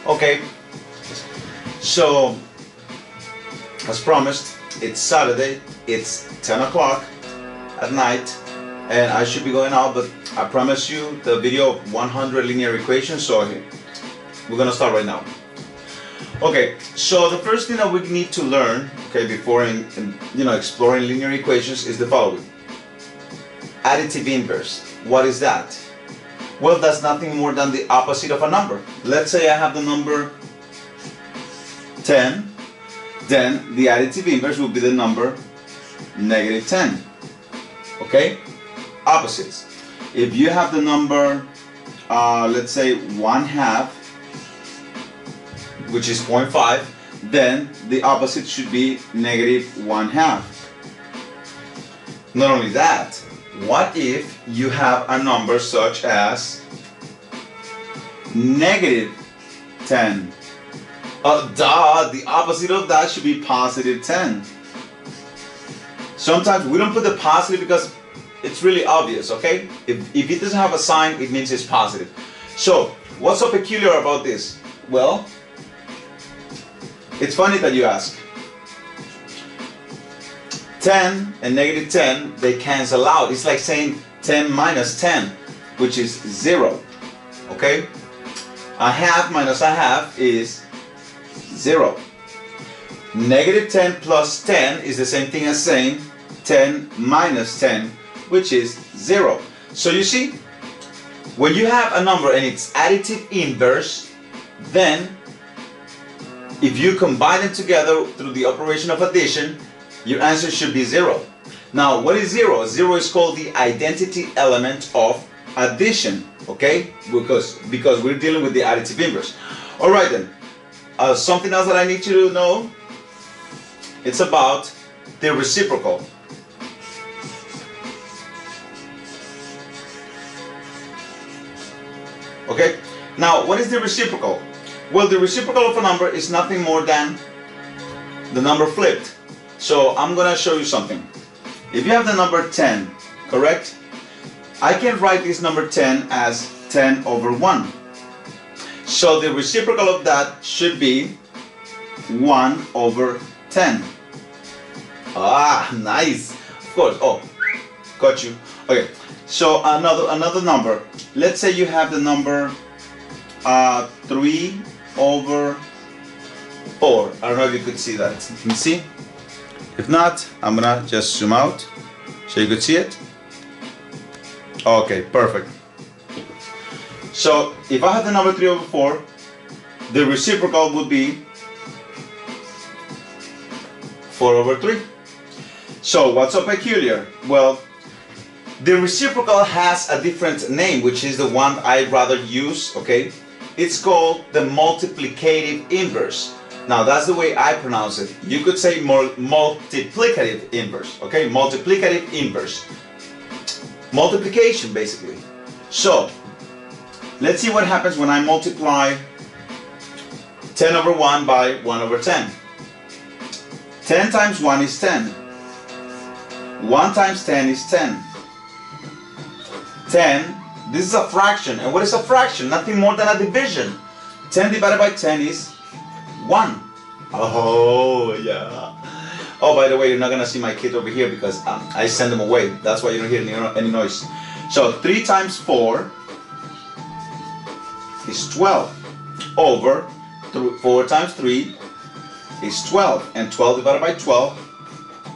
Okay, so as promised, it's Saturday, it's 10 o'clock at night, and I should be going out, but I promise you the video of 100 linear equations, so we're gonna start right now. Okay, so the first thing that we need to learn, okay, before exploring linear equations is the following. Additive inverse. What is that? Well, that's nothing more than the opposite of a number. Let's say I have the number 10, then the additive inverse will be the number -10. Okay? Opposites. If you have the number, let's say 1/2, which is 0.5, then the opposite should be -1/2. Not only that, what if you have a number such as -10? The opposite of that should be +10. Sometimes we don't put the positive because it's really obvious, okay? If it doesn't have a sign, it means it's positive. So, what's so peculiar about this? Well, it's funny that you ask. 10 and -10, they cancel out. It's like saying 10 minus 10, which is 0. Okay? 1/2 minus 1/2 is 0. -10 plus 10 is the same thing as saying 10 minus 10, which is 0. So you see, when you have a number and it's additive inverse, then if you combine them together through the operation of addition, your answer should be 0. Now, what is 0? 0 is called the identity element of addition, okay? Because we're dealing with the additive inverse. Alright then, something else that I need you to know, it's about the reciprocal. Okay? Now, what is the reciprocal? Well, the reciprocal of a number is nothing more than the number flipped. So I'm gonna show you something. If you have the number 10, correct? I can write this number 10 as 10/1. So the reciprocal of that should be 1/10. Ah, nice. Of course. Oh, got you. Okay. So another number. Let's say you have the number 3/4. I don't know if you could see that. Can you see? If not, I'm gonna just zoom out so you could see it. Okay, perfect. So if I have the number 3/4, the reciprocal would be 4/3. So what's so peculiar? Well, the reciprocal has a different name, which is the one I'd rather use, okay? It's called the multiplicative inverse. Now that's the way I pronounce it. You could say multiplicative inverse, okay? Multiplicative inverse. Multiplication, basically. So, let's see what happens when I multiply 10/1 by 1/10. 10 times 1 is 10. 1 times 10 is 10. 10, this is a fraction. And what is a fraction? Nothing more than a division. 10 divided by 10 is 1. Oh, yeah. Oh, by the way, you're not gonna see my kid over here because I send them away. That's why you don't hear any noise. So 3 times 4 is 12 over 4 times 3 is 12, and 12 divided by 12,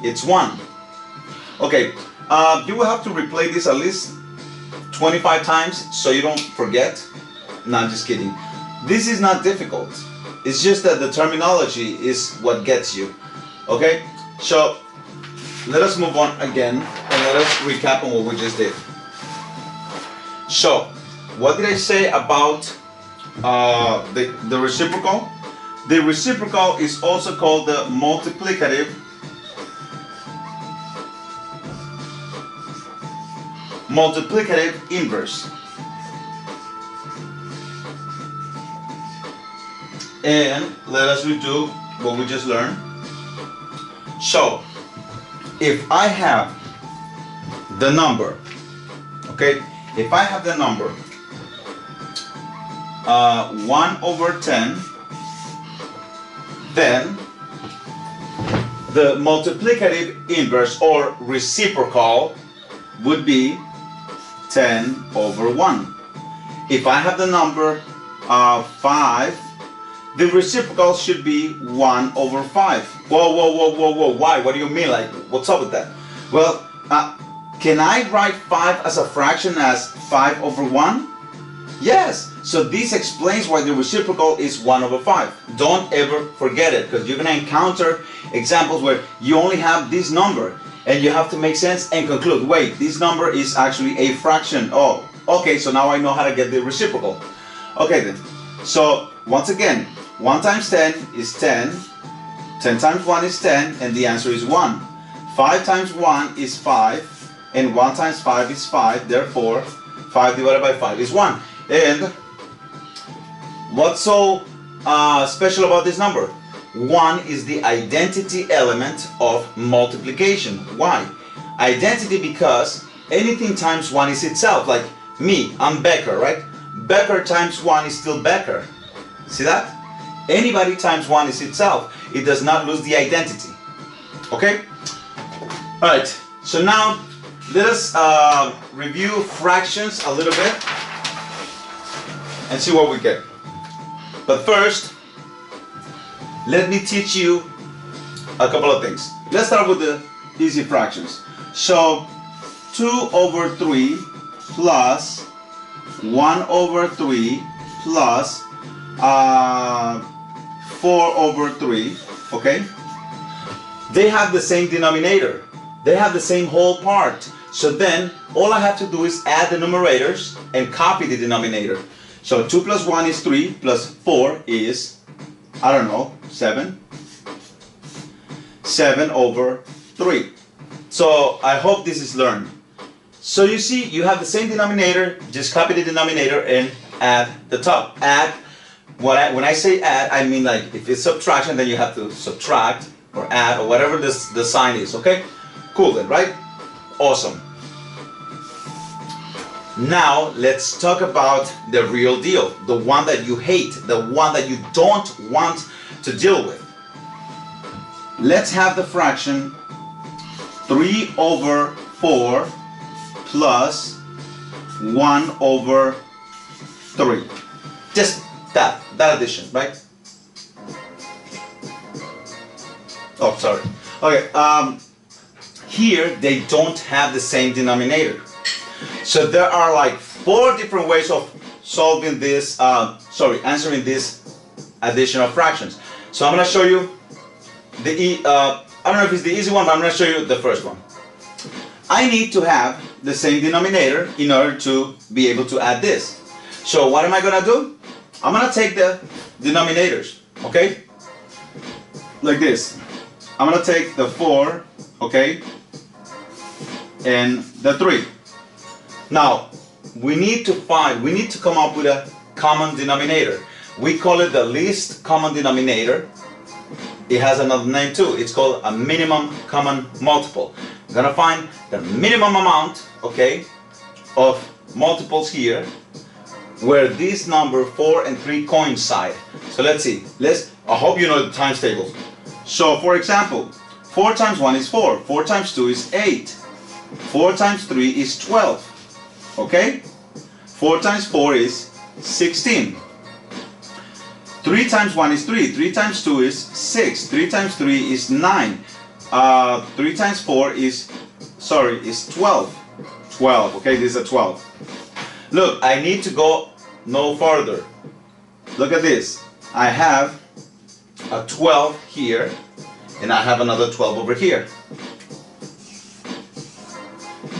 it's 1. Okay, you will have to replay this at least 25 times so you don't forget. No, I'm just kidding. This is not difficult. It's just that the terminology is what gets you. Okay? So, let us move on again and let us recap on what we just did. So, what did I say about the reciprocal? The reciprocal is also called the multiplicative inverse. And let us redo what we just learned. So, if I have the number, okay, if I have the number 1 over 10, then the multiplicative inverse or reciprocal would be 10 over 1. If I have the number 5, the reciprocal should be 1 over 5. Whoa, why? What do you mean? Like, what's up with that? Well, can I write 5 as a fraction as 5 over 1? Yes. So this explains why the reciprocal is 1 over 5. Don't ever forget it, because you're going to encounter examples where you only have this number and you have to make sense and conclude, wait, this number is actually a fraction. Oh, okay, so now I know how to get the reciprocal. Okay then. So once again, 1 times 10 is 10. 10 times 1 is 10, and the answer is 1. 5 times 1 is 5, and 1 times 5 is 5. Therefore, 5 divided by 5 is 1. And what's so special about this number? 1 is the identity element of multiplication. Why? Identity because anything times 1 is itself. Like me, I'm beker, right? Beker times 1 is still beker. See that? Anybody times 1 is itself. It does not lose the identity. Okay? Alright, so now let us review fractions a little bit and see what we get. But first, let me teach you a couple of things. Let's start with the easy fractions. So 2 over 3 plus 1 over 3 plus 4 over 3, okay? They have the same denominator. They have the same whole part. So then all I have to do is add the numerators and copy the denominator. So 2 plus 1 is 3 plus 4 is, I don't know, 7. 7 over 3. So I hope this is learned. So you see, you have the same denominator, just copy the denominator and add the top. Add, when I say add, I mean like if it's subtraction, then you have to subtract or add or whatever the sign is, okay? Cool then, right? Awesome. Now let's talk about the real deal, the one that you hate, the one that you don't want to deal with. Let's have the fraction 3 over 4 plus 1 over 3. Just that addition, right? Oh, sorry. Okay, here they don't have the same denominator. So there are like 4 different ways of solving this, answering this addition of fractions. So I'm going to show you the, I don't know if it's the easy one, but I'm going to show you the first one. I need to have the same denominator in order to be able to add this. So what am I going to do? I'm going to take the denominators, okay? Like this. I'm going to take the 4, okay? And the 3. Now, we need to come up with a common denominator. We call it the least common denominator. It has another name too. It's called a minimum common multiple. I'm gonna find the minimum amount, okay, of multiples here where this number 4 and 3 coincide. So let's see. I hope you know the times tables. So for example, 4 times 1 is 4. 4 times 2 is 8. 4 times 3 is 12. Okay? 4 times 4 is 16. 3 times 1 is 3. 3 times 2 is 6. 3 times 3 is 9. 3 times 4 is 12. 12. Okay, this is a 12. Look, I need to go no further. Look at this. I have a 12 here, and I have another 12 over here.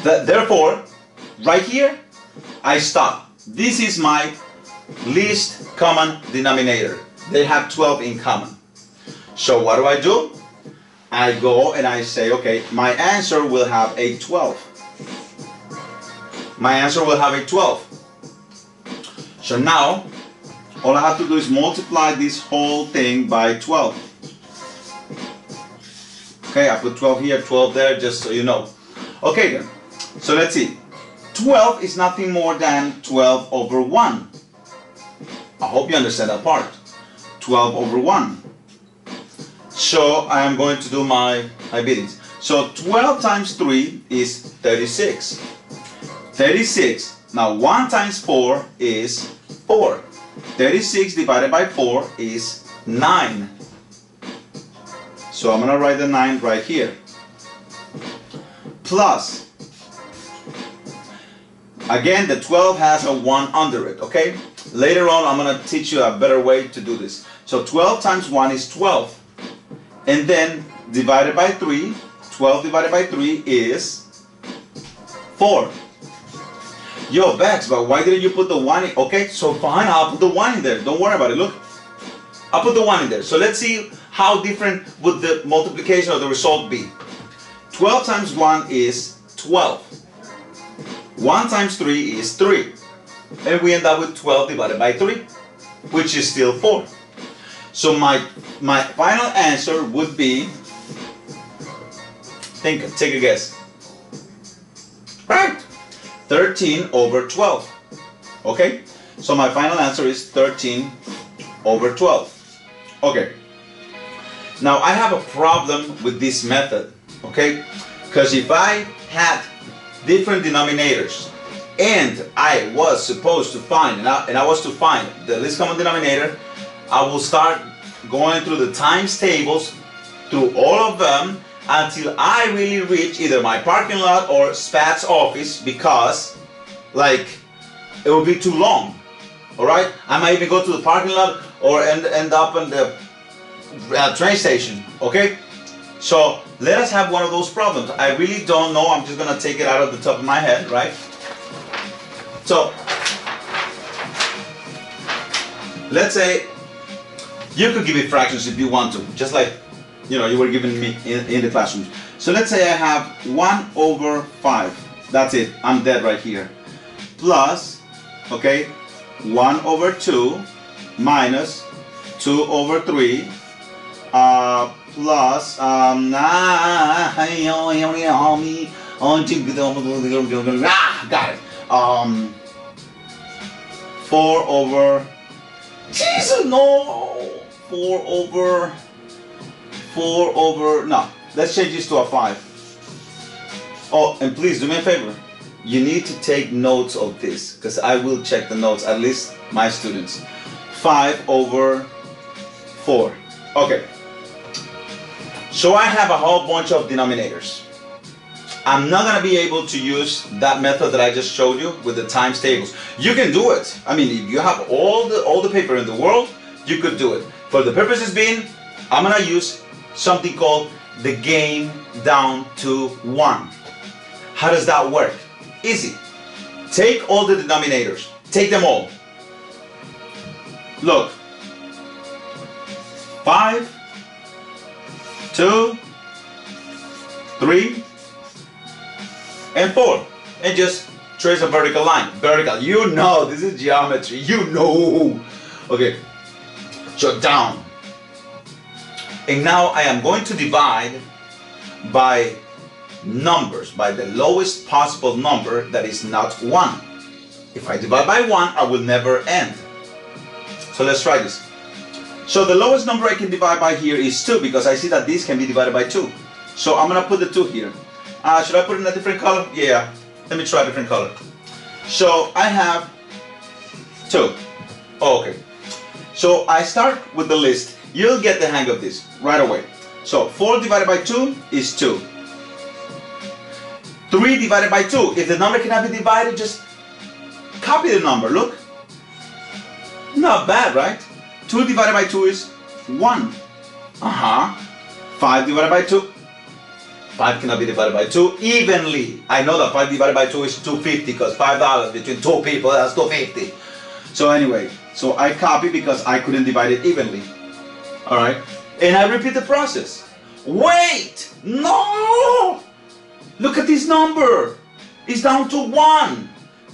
Therefore, right here, I stop. This is my least common denominator. They have 12 in common. So what do? I go and I say, okay, my answer will have a 12. My answer will have a 12. So now, all I have to do is multiply this whole thing by 12. Okay, I put 12 here, 12 there, just so you know. Okay then, so let's see. 12 is nothing more than 12 over 1. I hope you understand that part. 12 over 1. So I am going to do my biddies. So 12 times 3 is 36. 36. Now 1 times 4 is 4. 36 divided by 4 is 9. So I'm going to write the 9 right here. Plus, again, the 12 has a 1 under it, okay? Later on, I'm going to teach you a better way to do this. So 12 times 1 is 12. And then divided by 3, 12 divided by 3 is 4. Yo, Bex, but why didn't you put the 1 in? Okay, so fine, I'll put the 1 in there. Don't worry about it. Look, I'll put the 1 in there. So let's see how different would the multiplication of the result be. 12 times 1 is 12. 1 times 3 is 3. And we end up with 12 divided by 3, which is still 4. So my final answer would be, take a guess. Right. 13 over 12. Okay? So my final answer is 13 over 12. Okay. Now I have a problem with this method. Okay? Because if I had different denominators and I was supposed to find, and I was to find the least common denominator, I will start going through the times tables, through all of them, until I really reach either my parking lot or Spat's office, because like it will be too long. Alright? I might even go to the parking lot or end up in the train station. Okay? So let us have one of those problems. I really don't know. I'm just gonna take it out of the top of my head, right? So let's say you could give me fractions if you want to, just like you were giving me in the classroom. So let's say I have 1 over 5. That's it. I'm dead right here. Plus, okay, 1 over 2 minus 2 over 3 plus got it. 4 over, Jesus, no, 4 over, no, let's change this to a 5. Oh, and please do me a favor. You need to take notes of this, because I will check the notes, at least my students. 5 over 4. Okay. So I have a whole bunch of denominators. I'm not going to be able to use that method that I just showed you with the times tables. You can do it. I mean, if you have all the paper in the world, you could do it. For the purposes being, I'm going to use something called the game down to 1. How does that work? Easy. Take all the denominators. Take them all. Look. 5, 2, 3, and 4. And just trace a vertical line. Vertical. You know, this is geometry. You know. Okay. So down. And now I am going to divide by numbers, by the lowest possible number that is not 1. If I divide by 1, I will never end. So let's try this. So the lowest number I can divide by here is 2, because I see that this can be divided by 2. So I'm going to put the 2 here. Should I put it in a different color? Yeah. Let me try a different color. So I have 2. Oh, okay. So I start with the list. You'll get the hang of this right away. So 4 divided by 2 is 2. 3 divided by 2. If the number cannot be divided, just copy the number. Look. Not bad, right? 2 divided by 2 is 1. 5 divided by 2. 5 cannot be divided by 2 evenly. I know that 5 divided by 2 is $2.50, because $5 between 2 people, that's $2.50. So anyway, so I copy because I couldn't divide it evenly. Alright? And I repeat the process. Wait! No! Look at this number. It's down to 1.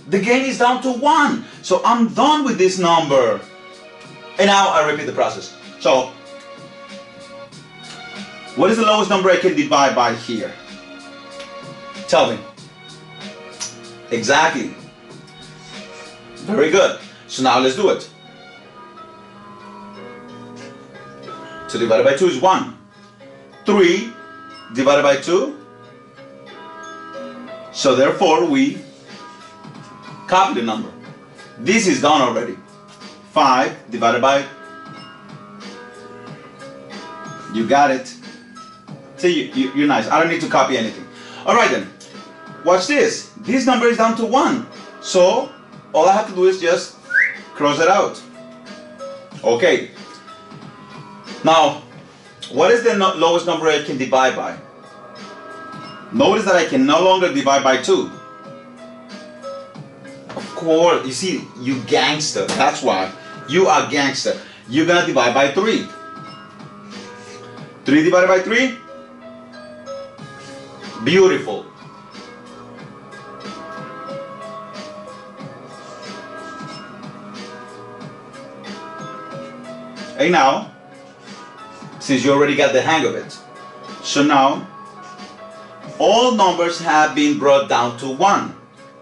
The gain is down to 1. So I'm done with this number. And now I repeat the process. So, what is the lowest number I can divide by here? Tell me. Exactly. Very good. So now let's do it. 2 divided by 2 is 1. 3 divided by 2. So therefore we copy the number. This is done already. 5 divided by, you got it. See, you're nice. I don't need to copy anything. Alright then, watch this. This number is down to 1. So all I have to do is just cross it out. Okay. Now, what is the lowest number I can divide by? Notice that I can no longer divide by 2. Of course, you see, you gangster. That's why. You are gangster. You're gonna divide by 3. 3 divided by 3? Beautiful. And now, since you already got the hang of it, so now all numbers have been brought down to 1.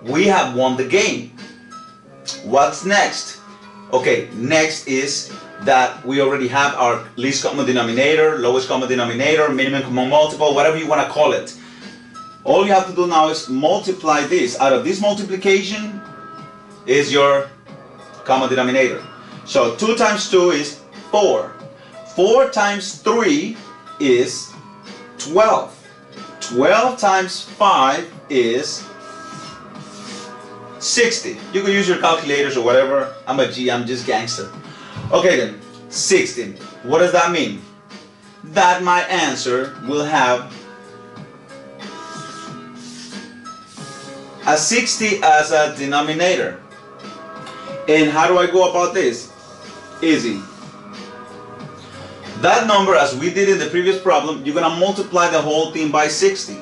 We have won the game. What's next? Okay, next is that we already have our least common denominator, lowest common denominator, minimum common multiple, whatever you want to call it. All you have to do now is multiply this. Out of this multiplication is your common denominator. So 2 times 2 is 4. 4 times 3 is 12. 12 times 5 is 60. You can use your calculators or whatever. I'm a G, I'm just gangster. Okay then, 60. What does that mean? That my answer will have a 60 as a denominator. And how do I go about this? Easy. That number, as we did in the previous problem, you're going to multiply the whole thing by 60.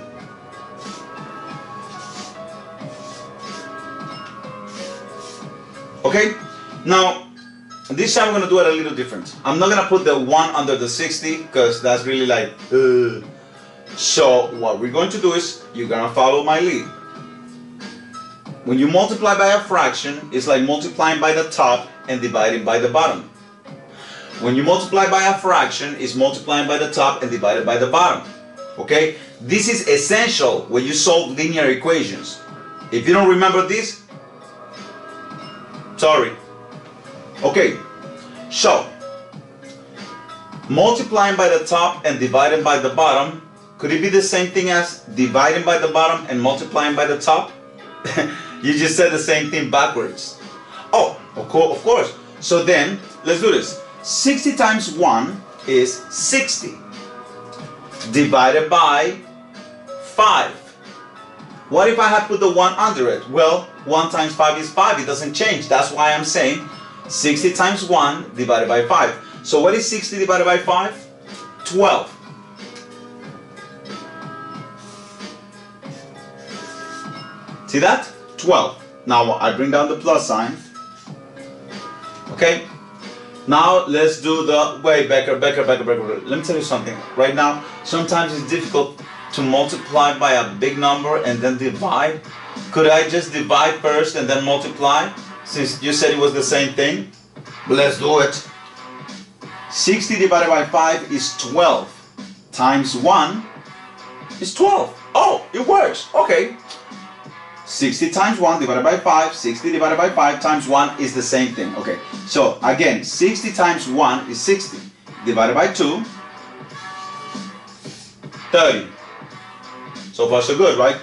Okay? Now, this time I'm going to do it a little different. I'm not going to put the 1 under the 60 because that's really like, So what we're going to do is, you're going to follow my lead. When you multiply by a fraction, it's like multiplying by the top and dividing by the bottom. When you multiply by a fraction, it's multiplying by the top and divided by the bottom. Okay? This is essential when you solve linear equations. If you don't remember this, sorry. Okay, so multiplying by the top and dividing by the bottom, could it be the same thing as dividing by the bottom and multiplying by the top? You just said the same thing backwards. Oh, of course. So then, let's do this. 60 times 1 is 60. Divided by 5. What if I had put the 1 under it? Well, 1 times 5 is 5. It doesn't change. That's why I'm saying 60 times 1 divided by 5. So what is 60 divided by 5? 12. See that? 12. Now I bring down the plus sign. Okay? Now let's do the, wait, Becker. Let me tell you something. Right now, sometimes it's difficult to multiply by a big number and then divide. Could I just divide first and then multiply? Since you said it was the same thing. Let's do it. 60 divided by 5 is 12. Times 1 is 12. Oh, it works. Okay. 60 times 1 divided by 5, 60 divided by 5 times 1 is the same thing. Okay, so again, 60 times 1 is 60. Divided by 2, 30. So far so good, right?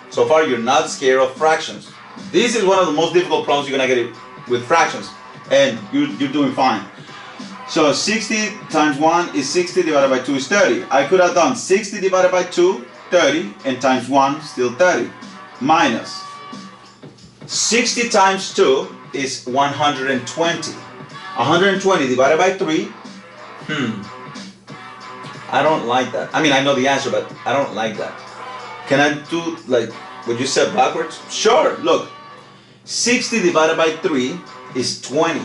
So far you're not scared of fractions. This is one of the most difficult problems you're going to get with fractions. And you're doing fine. So 60 times 1 is 60, divided by 2 is 30. I could have done 60 divided by 2, 30, and times 1, still 30. Minus 60 times 2 is 120. 120 divided by 3. I don't like that. I mean, I know the answer, but I don't like that. Can I do like what you said backwards? Sure, look. 60 divided by 3 is 20.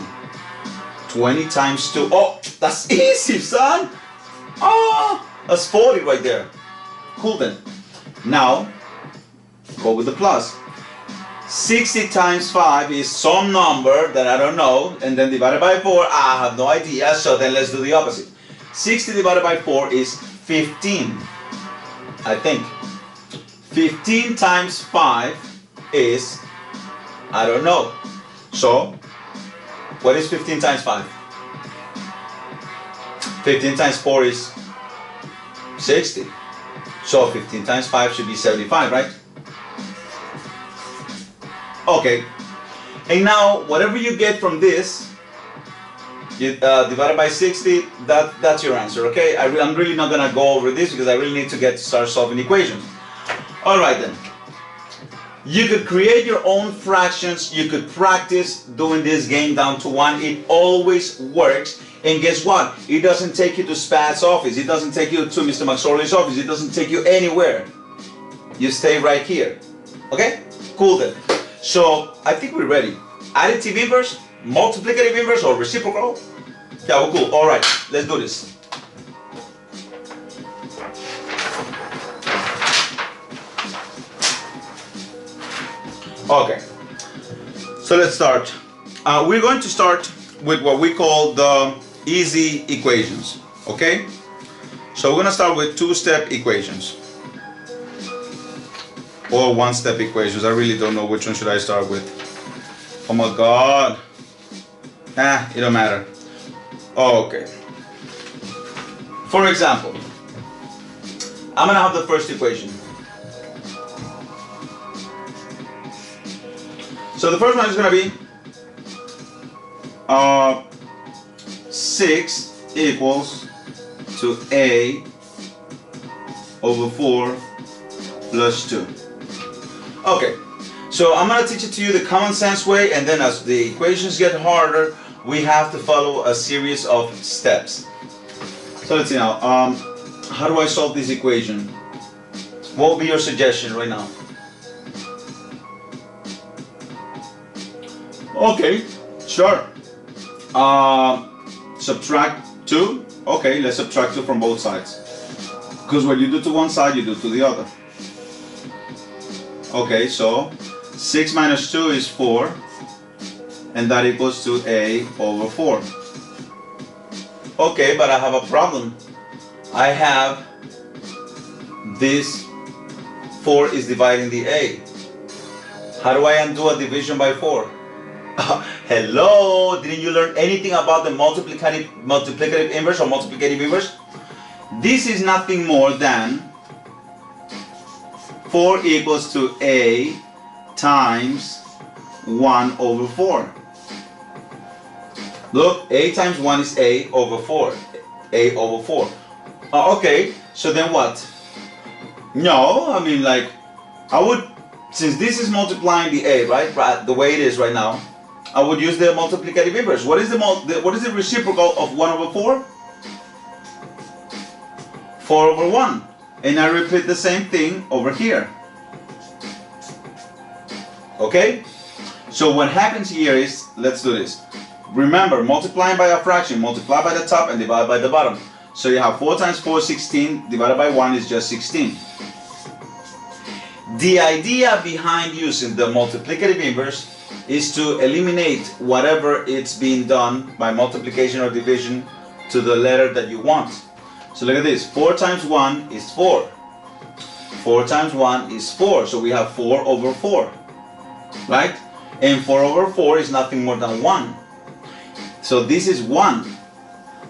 20 times 2. Oh, that's easy, son. Oh, that's 40 right there. Cool then. Now, go with the plus. 60 times 5 is some number that I don't know, and then divided by 4, I have no idea, so then let's do the opposite. 60 divided by 4 is 15, I think. 15 times 5 is, I don't know. So, what is 15 times 5? 15 times 4 is 60. So 15 times 5 should be 75, right? Okay. And now, whatever you get from this, you divided by 60, that's your answer, okay? I'm really not gonna go over this because I really need to start solving equations. All right then. You could create your own fractions. You could practice doing this game down to 1. It always works. And guess what? It doesn't take you to Spat's office. It doesn't take you to Mr. McSorley's office. It doesn't take you anywhere. You stay right here. Okay? Cool then. So, I think we're ready. Additive inverse, multiplicative inverse, or reciprocal? Yeah, well, cool. All right, let's do this. Okay, so let's start. We're going to start with what we call the easy equations, okay? So we're going to start with two-step equations. Or one-step equations. I really don't know which one should I start with. Oh my God. It don't matter. Okay. For example, I'm going to have the first equation. So the first one is going to be 6 equals to a over 4 plus 2. Okay, so I'm going to teach it to you the common sense way, and then as the equations get harder, we have to follow a series of steps. So let's see now, how do I solve this equation? What would be your suggestion right now? Okay, sure. Subtract 2. Okay, let's subtract 2 from both sides. Because what you do to one side, you do to the other. Okay, so 6 minus 2 is 4. And that equals to a over 4. Okay, but I have a problem. I have this 4 is dividing the a. How do I undo a division by 4? Hello, didn't you learn anything about the multiplicative inverse or multiplicative inverse? This is nothing more than 4 equals to a times 1 over 4. Look, a times 1 is a over 4. A over 4. Okay, so then what? No, I mean, like, I would, since this is multiplying the a, right, the way it is right now, I would use the multiplicative inverse. What is the reciprocal of 1 over 4? 4 over 1. And I repeat the same thing over here. Okay? So what happens here is, let's do this. Remember, multiplying by a fraction, multiply by the top and divide by the bottom. So you have 4 times 4 is 16, divided by 1 is just 16. The idea behind using the multiplicative inverse is to eliminate whatever it's being done by multiplication or division to the letter that you want. So look at this, 4 times 1 is 4. 4 times 1 is 4, so we have 4 over 4, right? And 4 over 4 is nothing more than 1. So this is 1.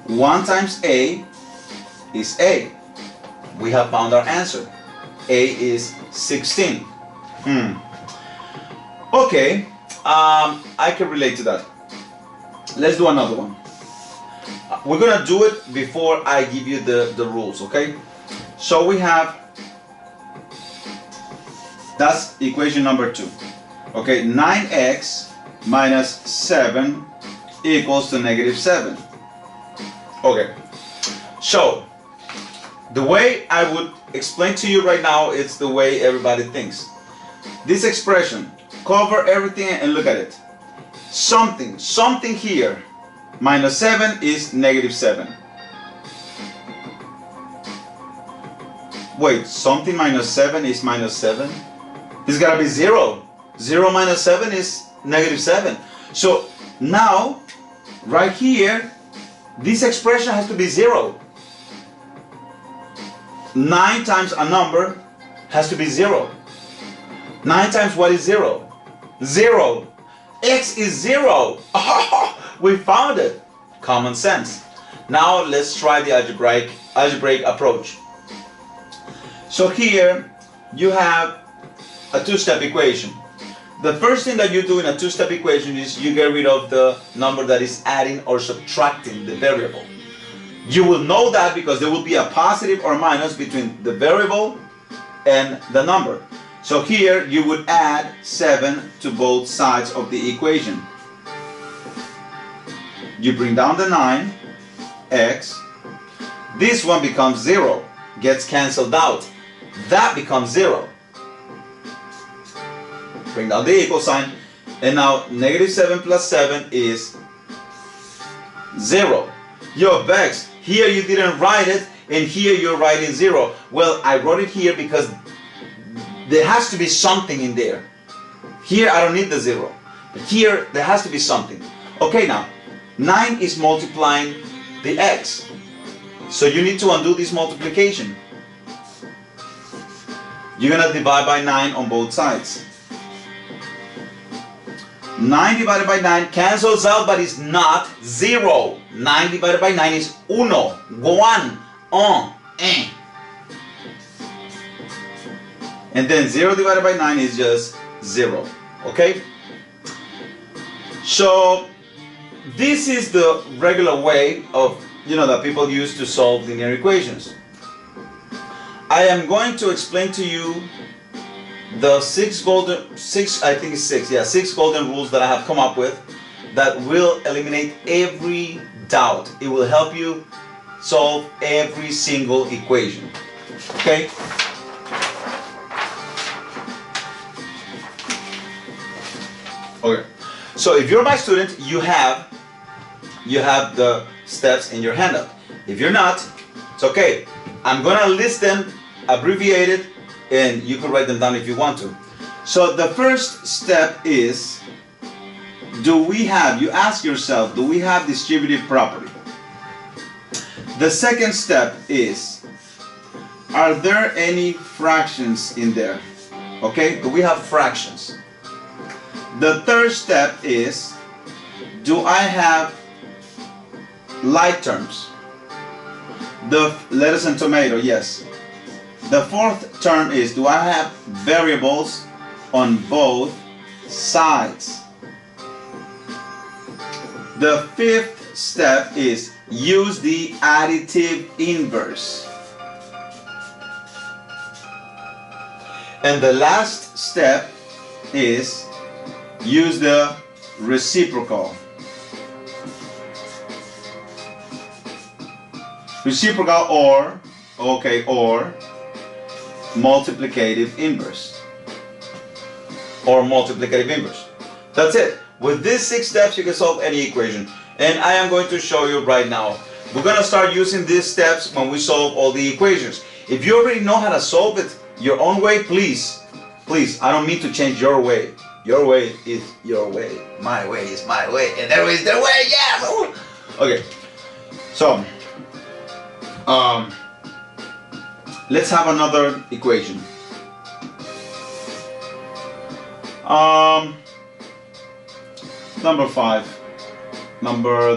1 times a is a. We have found our answer. A is 16. Okay, I can relate to that. Let's do another one. We're gonna do it before I give you the rules, okay? So we have, that's equation number 2. Okay, 9x minus 7 equals to negative 7. Okay, so the way I would explain to you right now, it's the way everybody thinks. This expression, cover everything and look at it. Something here, minus 7 is negative 7. Wait, something minus 7 is minus 7? This gotta be 0. 0 minus 7 is negative 7. So now, right here, this expression has to be 0. 9 times a number has to be 0. 9 times what is 0? 0. X is 0. Oh, we found it. Common sense. Now let's try the algebraic approach. So here you have a two-step equation. The first thing that you do in a two-step equation is you get rid of the number that is adding or subtracting the variable. You will know that because there will be a positive or minus between the variable and the number. So here you would add 7 to both sides of the equation. You bring down the 9, x. This one becomes 0, gets cancelled out. That becomes 0. Bring down the equal sign, and now negative 7 plus 7 is 0. Yo, Bex, here you didn't write it, and here you're writing 0. Well, I wrote it here because there has to be something in there. Here I don't need the 0, but here there has to be something. Okay, now 9 is multiplying the x, so you need to undo this multiplication. You're gonna divide by 9 on both sides. 9 divided by 9 cancels out, but it's not 0. 9 divided by 9 is 1, 1, un. And then 0 divided by 9 is just 0. Okay? So this is the regular way of, that people use to solve linear equations. I am going to explain to you the six golden rules that I have come up with that will eliminate every doubt. It will help you solve every single equation. Okay? Okay. So if you're my student, you have the steps in your handout. If you're not, it's okay. I'm gonna list them abbreviated, and you can write them down if you want to. So the first step is, you ask yourself, do we have distributive property? The second step is, are there any fractions in there? Okay, do we have fractions? The third step is, do I have like terms? The lettuce and tomato, yes. The fourth term is, do I have variables on both sides? The fifth step is, use the additive inverse. And the last step is, use the reciprocal. Reciprocal or multiplicative inverse. Or multiplicative inverse. That's it. With these 6 steps you can solve any equation. And I am going to show you right now. We're going to start using these steps when we solve all the equations. If you already know how to solve it your own way, please, I don't mean to change your way. Your way is your way. My way is my way. And their way is their way. Yeah! Okay. So, let's have another equation. Number 5.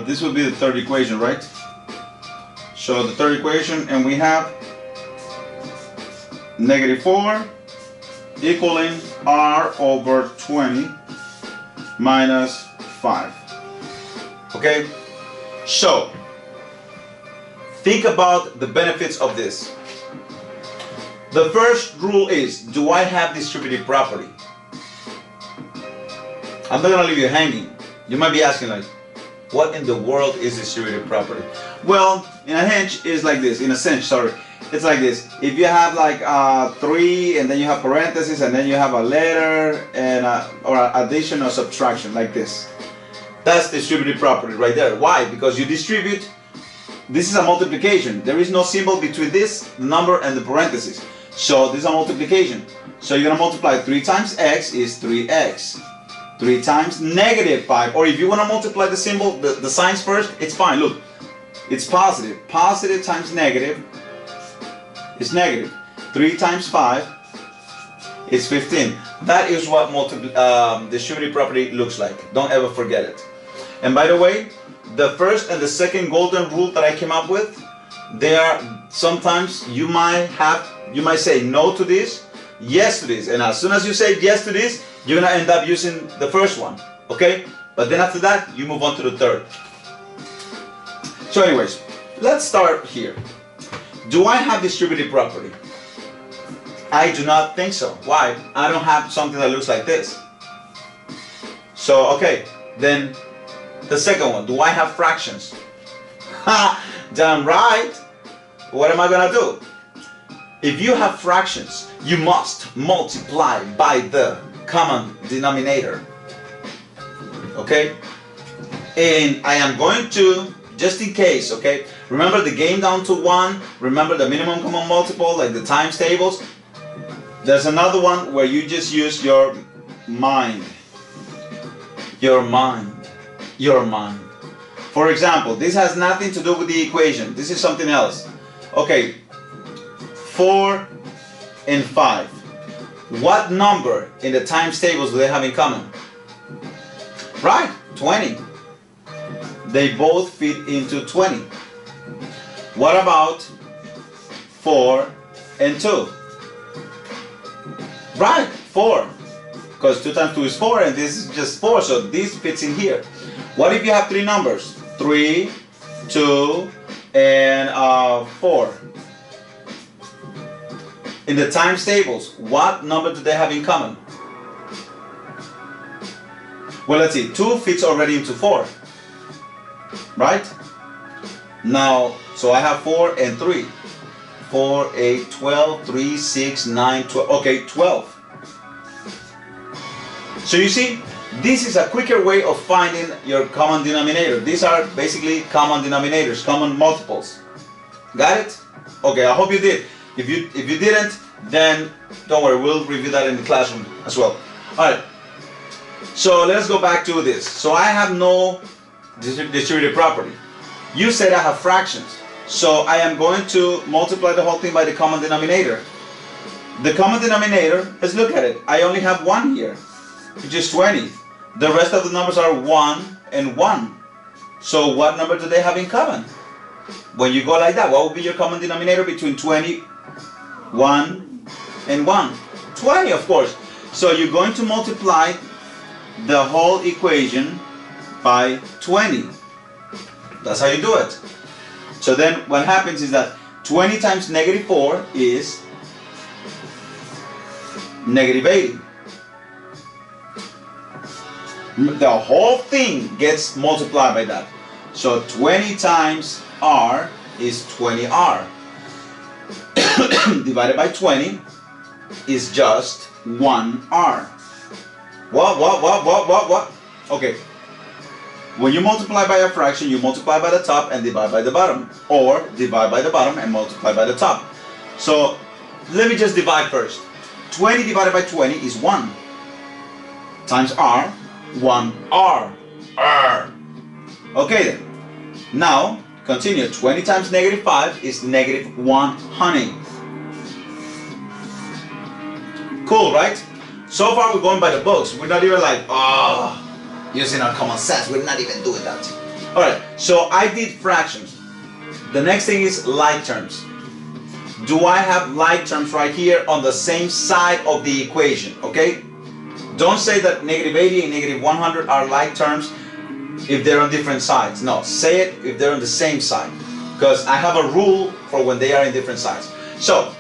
This would be the third equation, right? So the third equation, and we have -4 equaling r over 20 minus 5. Okay? So, think about the benefits of this. The first rule is, do I have distributive property? I'm not going to leave you hanging. You might be asking, like, what in the world is distributive property? Well, in a sense, it's like this. It's like this. If you have like 3 and then you have parentheses and then you have a letter and or addition or subtraction like this. That's distributive property right there. Why? Because you distribute. This is a multiplication. There is no symbol between this number and the parentheses. So this is a multiplication. So you're going to multiply 3 times x is 3x. 3 times -5. Or if you want to multiply the symbol, the signs first, it's fine. Look, it's positive. Positive times negative is negative. 3 times 5 is 15. That is what distributive property looks like. Don't ever forget it. And by the way, the first and the second golden rule that I came up with, they are sometimes you might say no to this, yes to this, and as soon as you say yes to this, you're gonna end up using the first one, okay? But then after that, you move on to the third. So anyways, let's start here. Do I have distributive property? I do not think so. Why? I don't have something that looks like this. So, okay, then the second one, do I have fractions? Ha! Damn right! What am I gonna do? If you have fractions, you must multiply by the common denominator. Okay? And I am going to, just in case, okay? Remember the game down to 1, remember the minimum common multiple, like the times tables. There's another one where you just use your mind. Your mind. Your mind. For example, this has nothing to do with the equation. This is something else. Okay, 4 and 5. What number in the times tables do they have in common? Right, 20. They both fit into 20. What about 4 and 2? Right, 4. Because 2 times 2 is 4 and this is just 4, so this fits in here. What if you have 3 numbers? 3, 2, and 4. In the times tables, what number do they have in common? Well, let's see, 2 fits already into 4. Right? Now, so I have 4 and 3. 4, 8, 12, 3, 6, 9, 12. Okay, 12. So you see, this is a quicker way of finding your common denominator. These are basically common denominators, common multiples. Got it? Okay, I hope you did. If you didn't, then don't worry, we'll review that in the classroom as well. Alright, so let's go back to this. So I have no distributive property. You said I have fractions. So I am going to multiply the whole thing by the common denominator. The common denominator, let's look at it. I only have 1 here, which is 20. The rest of the numbers are 1 and 1. So what number do they have in common? When you go like that, what would be your common denominator between 20, 1, and 1? 20, of course. So you're going to multiply the whole equation by 20. That's how you do it. So then what happens is that 20 times negative 4 is negative 80. The whole thing gets multiplied by that. So 20 times r is 20r. Divided by 20 is just 1r. What? Okay. When you multiply by a fraction, you multiply by the top and divide by the bottom. Or divide by the bottom and multiply by the top. So let me just divide first. 20 divided by 20 is 1. Times r, 1r. Okay then. Now, continue. 20 times negative 5 is negative 100. Cool, right? So far we're going by the books. We're not even like, using our common sense. We're not even doing that. Alright, so I did fractions. The next thing is like terms. Do I have like terms right here on the same side of the equation? Okay? Don't say that negative 80 and negative 100 are like terms if they're on different sides. No, say it if they're on the same side. Because I have a rule for when they are in different sides. So,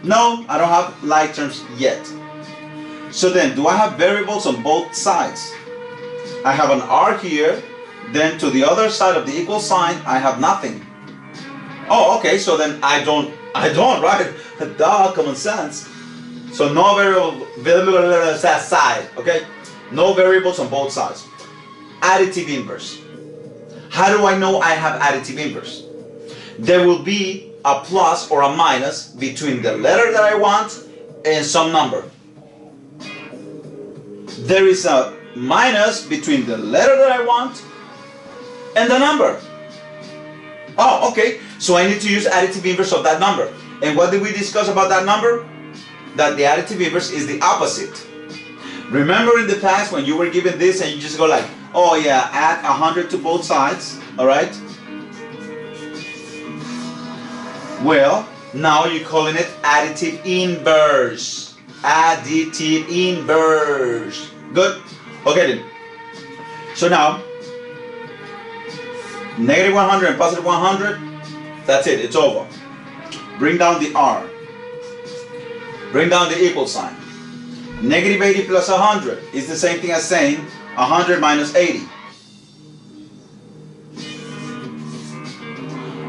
no, I don't have like terms yet. So then, do I have variables on both sides? I have an r here, then to the other side of the equal sign, I have nothing. Oh, okay, so then I don't, right? Duh, common sense. So no variable side, okay? No variables on both sides. Additive inverse. How do I know I have additive inverse? There will be a plus or a minus between the letter that I want and some number. There is a minus between the letter that I want and the number. Oh, okay. So I need to use additive inverse of that number. And what did we discuss about that number? That the additive inverse is the opposite. Remember in the past when you were given this and you just go like, oh yeah, add 100 to both sides, all right? Well, now you're calling it additive inverse. Additive inverse. Good? Okay then. So now, negative 100 and positive 100, that's it, it's over. Bring down the R. Bring down the equal sign. Negative 80 plus 100 is the same thing as saying 100 minus 80.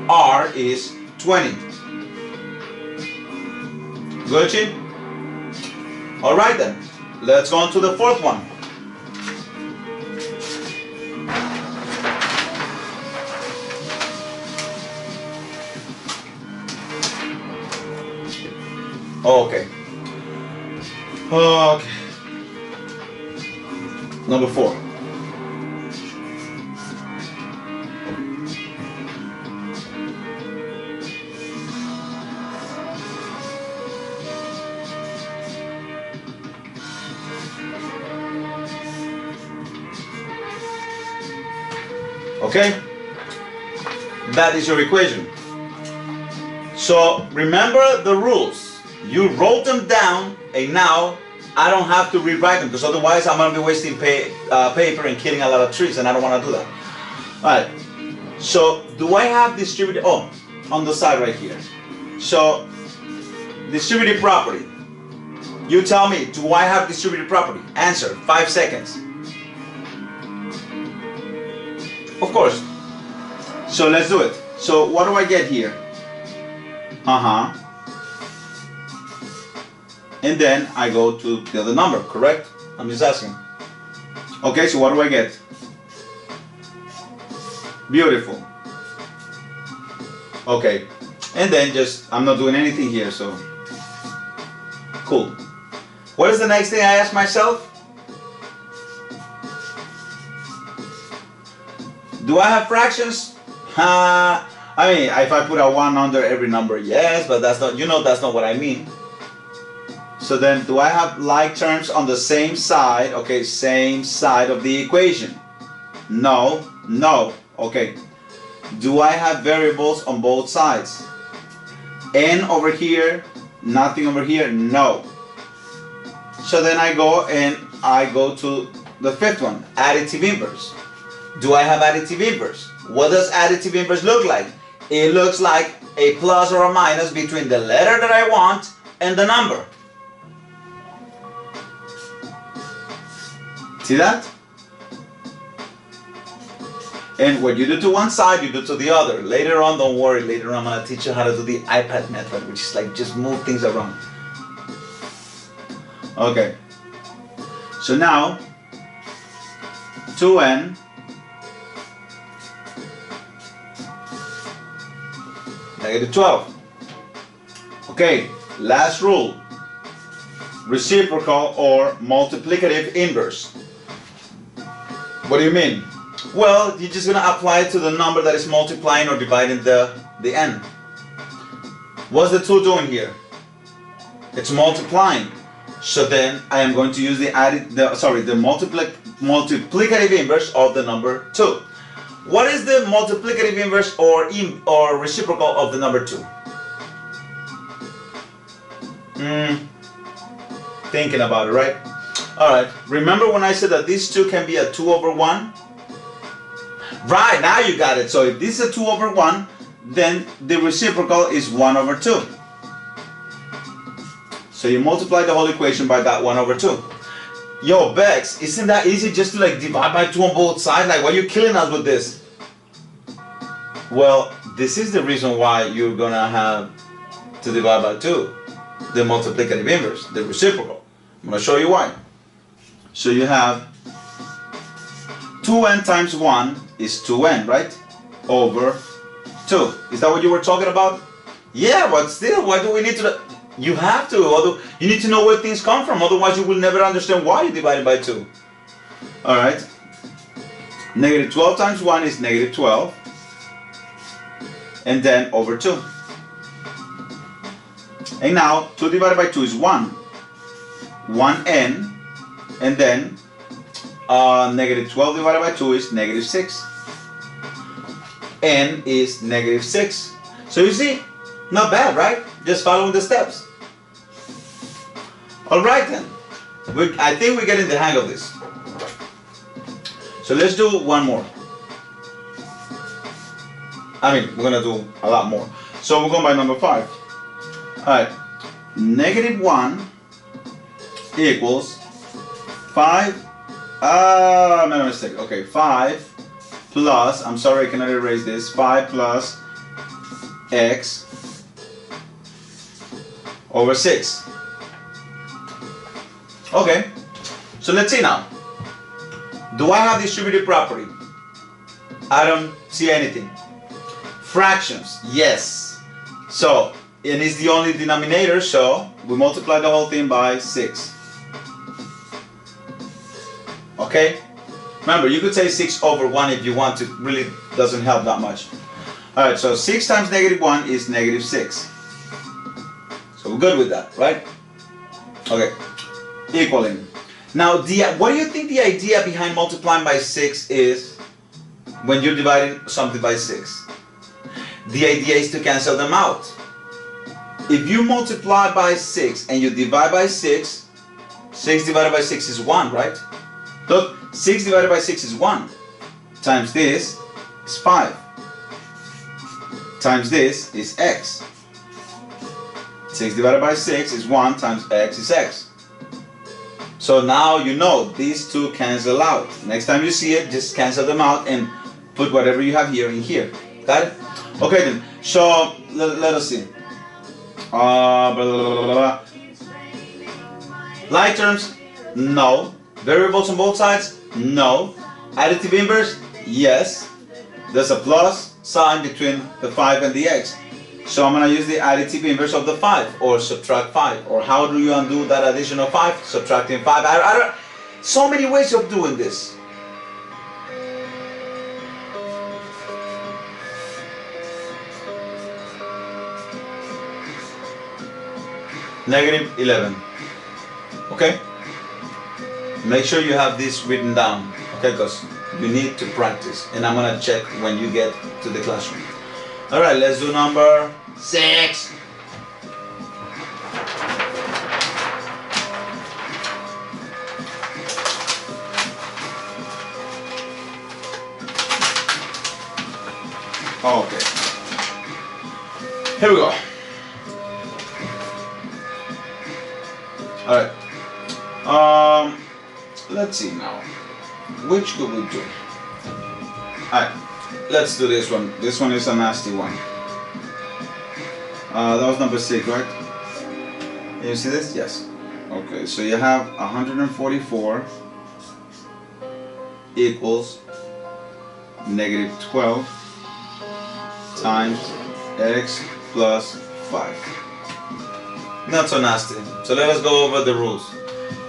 R is 20. Good, Chief? Alright then, let's go on to the fourth one. Okay. Okay. Number 4. Okay? That is your equation. So remember the rules. You wrote them down, and now I don't have to rewrite them, because otherwise I'm going to be wasting paper and killing a lot of trees, and I don't want to do that. Alright, so do I have distributed, oh, on the side right here. So, distributive property. You tell me, do I have distributive property? Answer, 5 seconds. Of course. So let's do it. So what do I get here? And then I go to the other number, correct? I'm just asking. Okay, so what do I get? Beautiful. Okay, and then just, I'm not doing anything here, so cool. What is the next thing I ask myself? Do I have fractions? I mean, if I put a 1 under every number, yes, but that's not, you know, that's not what I mean. So then, do I have like terms on the same side? Okay, same side of the equation. No, no. Okay. Do I have variables on both sides? N over here, nothing over here? No. So then I go to the fifth one, additive inverse. Do I have additive inverse? What does additive inverse look like? It looks like a plus or a minus between the letter that I want and the number. See that? And what you do to one side, you do to the other. Later on, don't worry, later on I'm going to teach you how to do the iPad method, which is like just move things around. Okay. So now, 2n negative 12. Okay, last rule. Reciprocal or multiplicative inverse. What do you mean? Well, you're just going to apply it to the number that is multiplying or dividing the n. What's the 2 doing here? It's multiplying. So then I am going to use the multiplicative inverse of the number 2. What is the multiplicative inverse or reciprocal of the number 2? Thinking about it, right? Alright, remember when I said that these two can be a 2 over 1? Right, now you got it. So if this is a 2 over 1, then the reciprocal is 1 over 2. So you multiply the whole equation by that 1 over 2. Yo, Bex, isn't that easy just to like divide by 2 on both sides? Like, why are you killing us with this? Well, this is the reason why you're gonna have to divide by 2. The multiplicative inverse, the reciprocal. I'm gonna show you why. So you have 2n times 1 is 2n, right? Over 2. Is that what you were talking about? Yeah, but still, why do we need to? You have to. Although you need to know where things come from. Otherwise, you will never understand why you divided by 2. All right. Negative 12 times 1 is negative 12. And then over 2. And now 2 divided by 2 is 1. 1n. And then negative 12 divided by 2 is negative 6. N is negative 6. So you see, not bad, right? Just following the steps. Alright then. I think we're getting the hang of this. So let's do one more. I mean, we're going to do a lot more. So we're going by number 5. Alright. Negative 1 equals 5. I made a mistake. Okay, 5 plus, I'm sorry I cannot erase this, 5 plus x over 6. Okay, so let's see now. Do I have distributive property? I don't see anything. Fractions, yes. So, and it's the only denominator, so we multiply the whole thing by 6. Okay? Remember, you could say 6 over 1 if you want to. Really doesn't help that much. Alright, so 6 times negative 1 is negative 6. So we're good with that, right? Okay. Equaling. Now, what do you think the idea behind multiplying by 6 is when you're dividing something by 6? The idea is to cancel them out. If you multiply by 6 and you divide by 6, 6 divided by 6 is 1, right? Look, 6 divided by 6 is 1. Times this is 5. Times this is x. 6 divided by 6 is 1 times x is x. So now you know these two cancel out. Next time you see it, just cancel them out and put whatever you have here in here. Got it? Okay then. So let us see. Blah, blah, blah, blah. Like terms? No. Variables on both sides? No. Additive inverse? Yes. There's a plus sign between the 5 and the x. So I'm going to use the additive inverse of the 5 or subtract 5. Or how do you undo that addition of 5? Subtracting 5. I don't, so many ways of doing this. Negative 11. Okay? Make sure you have this written down. Okay, because you need to practice. And I'm going to check when you get to the classroom. Alright, let's do number 6. Okay. Here we go. Alright. Let's see now. Which could we do? Alright. Let's do this one. This one is a nasty one. That was number 6, right? Can you see this? Yes. Okay, so you have 144 equals negative 12 times x plus 5. Not so nasty. So let us go over the rules.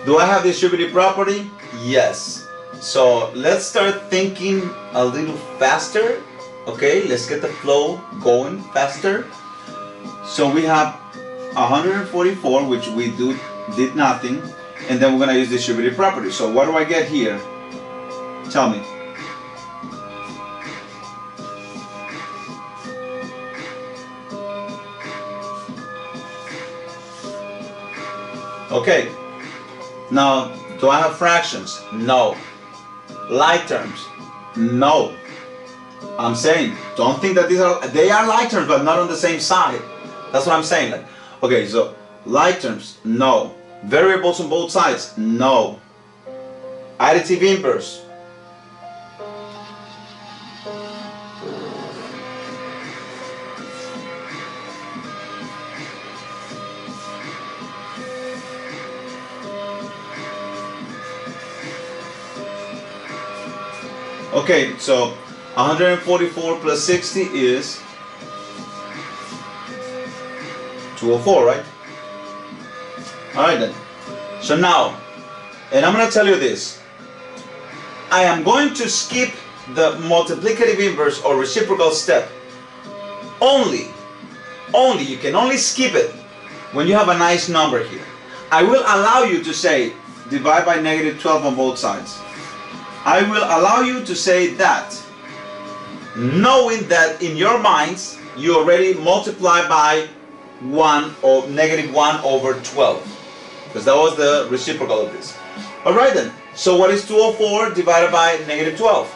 Do I have distributive property? Yes. So let's start thinking a little faster. Okay, let's get the flow going faster. So we have 144, which we did nothing, and then we're going to use distributive property. So what do I get here? Tell me. Okay. Now, do I have fractions? No. Like terms? No. I'm saying, don't think that they are like terms, but not on the same side. That's what I'm saying. Like, okay, so like terms? No. Variables on both sides? No. Additive inverse? Okay, so 144 plus 60 is 204, right? Alright then. So now, and I'm going to tell you this. I am going to skip the multiplicative inverse or reciprocal step. Only, you can only skip it when you have a nice number here, I will allow you to say divide by negative 12 on both sides. I will allow you to say that, knowing that in your minds you already multiply by 1 or negative 1 over 12, because that was the reciprocal of this. Alright then, so what is 204 divided by negative 12?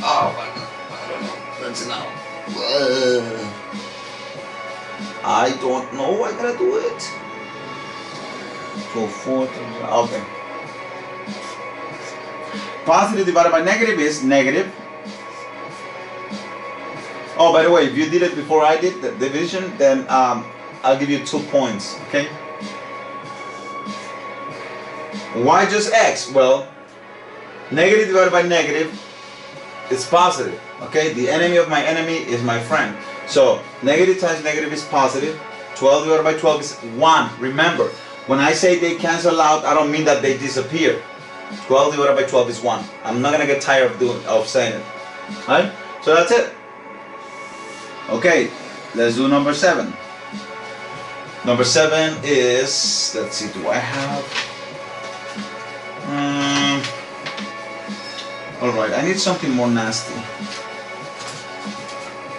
Oh my god, I don't know. Let's now. I don't know, I gotta do it. 204, okay. Positive divided by negative is negative. Oh, by the way, if you did it before I did the division, then I'll give you 2 points, okay? Why just x? Well, negative divided by negative is positive, okay? The enemy of my enemy is my friend. So, negative times negative is positive. 12 divided by 12 is 1. Remember, when I say they cancel out, I don't mean that they disappear. 12 divided by 12 is 1. I'm not gonna get tired of saying it. Right? So that's it. Okay, let's do number 7. Number 7 is, let's see, do I have? Alright, I need something more nasty.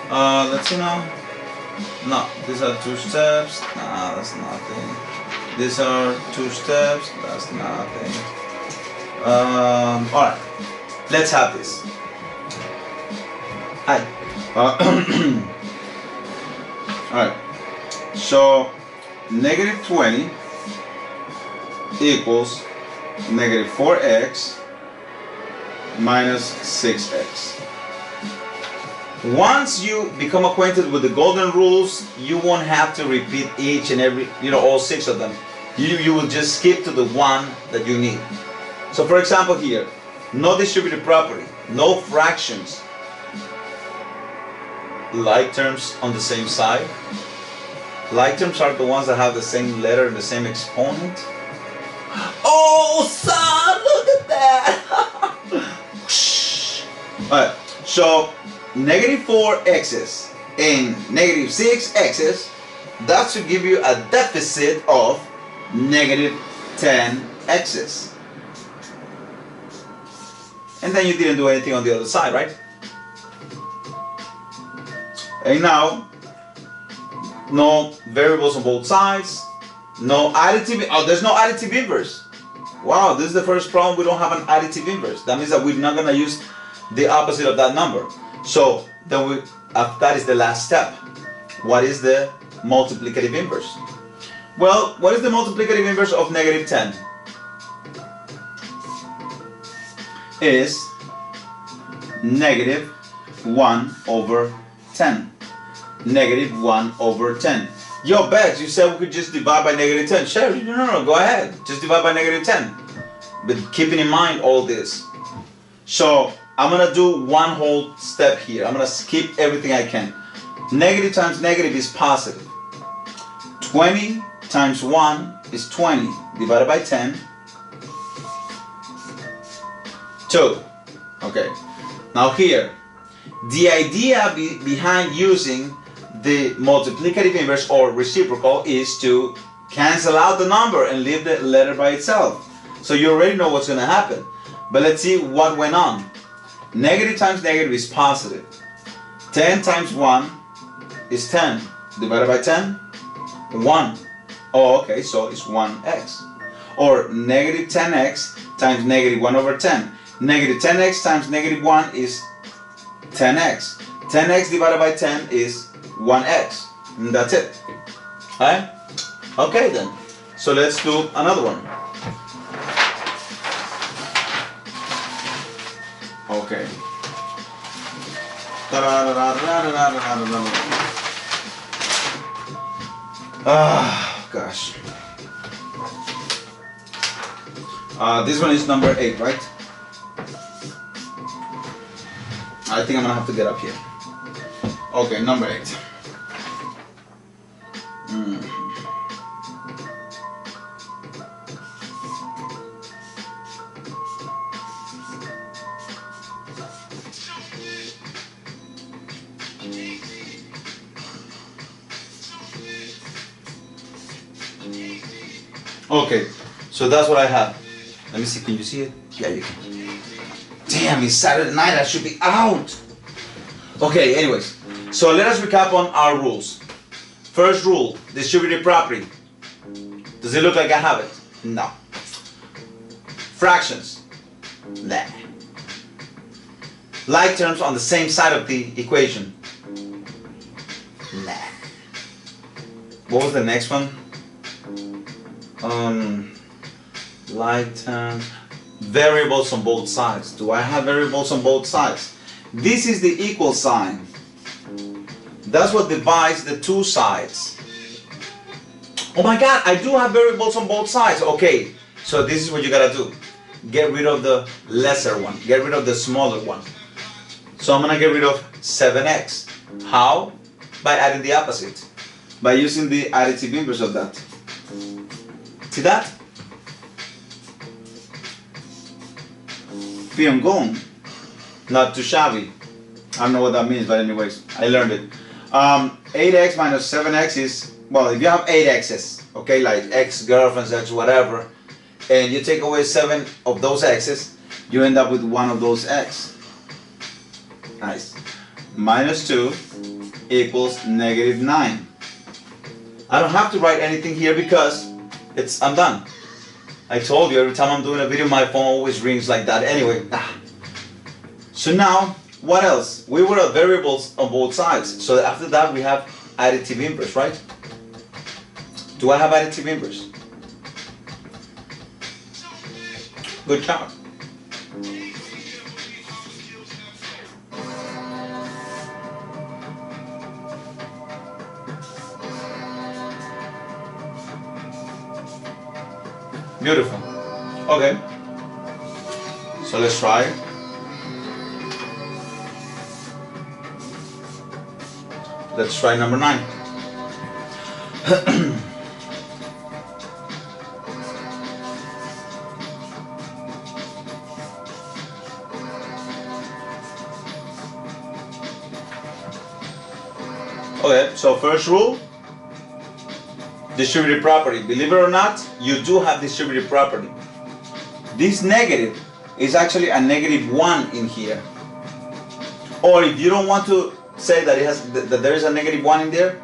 Let's see now. No, these are 2 steps. Nah, that's nothing. These are 2 steps. That's nothing. Alright, let's have this. Hi. Alright, so negative 20 equals negative 4x minus 6x. Once you become acquainted with the golden rules, you won't have to repeat each and every, all 6 of them. You will just skip to the one that you need. So for example here, no distributive property, no fractions, like terms on the same side. Like terms are the ones that have the same letter and the same exponent. Oh son, look at that! Alright, so negative 4x's and negative 6x's, that should give you a deficit of negative 10x's. And then you didn't do anything on the other side, right? And now, no variables on both sides, no additive, there's no additive inverse. Wow, this is the first problem we don't have an additive inverse. That means that we're not going to use the opposite of that number. So, then that is the last step. What is the multiplicative inverse? Well, what is the multiplicative inverse of negative 10? Is negative 1 over 10. Negative 1 over 10. Yo, Bex, you said we could just divide by negative 10. Sure, no, go ahead. Just divide by negative 10. But keeping in mind all this. So, I'm going to do one whole step here. I'm going to skip everything I can. Negative times negative is positive. 20 times 1 is 20. Divided by 10. 2. Okay. Now here, the idea behind using the multiplicative inverse or reciprocal is to cancel out the number and leave the letter by itself. So you already know what's going to happen. But let's see what went on. Negative times negative is positive. 10 times 1 is 10. Divided by 10, 1. Oh, okay, so it's 1x. Or negative 10x times negative 1 over 10. Negative 10x times negative 1 is 10x. 10x divided by 10 is 1x. And that's it. Alright? Okay then. So let's do another one. Okay. Ah, gosh. This one is number 8, right? I think I'm gonna have to get up here. Okay, number 8. Okay, so that's what I have. Let me see, can you see it? Yeah, you can. Damn, it's Saturday night, I should be out. Okay, anyways, so let us recap on our rules. First rule, distributive property. Does it look like I have it? No. Fractions. Nah. Like terms on the same side of the equation. Nah. What was the next one? Like terms. Variables on both sides. Do I have variables on both sides? This is the equal sign. That's what divides the two sides. Oh my God, I do have variables on both sides. Okay, so this is what you gotta do. Get rid of the lesser one. Get rid of the smaller one. So I'm gonna get rid of 7x. How? By adding the opposite. By using the additive inverse of that. See that? Pyongyang. Not too shabby. I don't know what that means, but anyways, I learned it. 8x minus 7x is, well, if you have 8 x's, okay, like ex-girlfriends, ex whatever, and you take away 7 of those x's, you end up with one of those x. Nice. Minus 2 equals negative 9. I don't have to write anything here because I'm done. I told you, every time I'm doing a video, my phone always rings like that. Anyway, so now, what else? We were at variables on both sides. So after that, we have additive inverse, right? Do I have additive inverse? Good job. Beautiful. Okay. So let's try. Let's try number 9. Okay, so first rule, distributive property. Believe it or not, you do have distributive property. This negative is actually a negative 1 in here. Or if you don't want to say that that there is a negative 1 in there,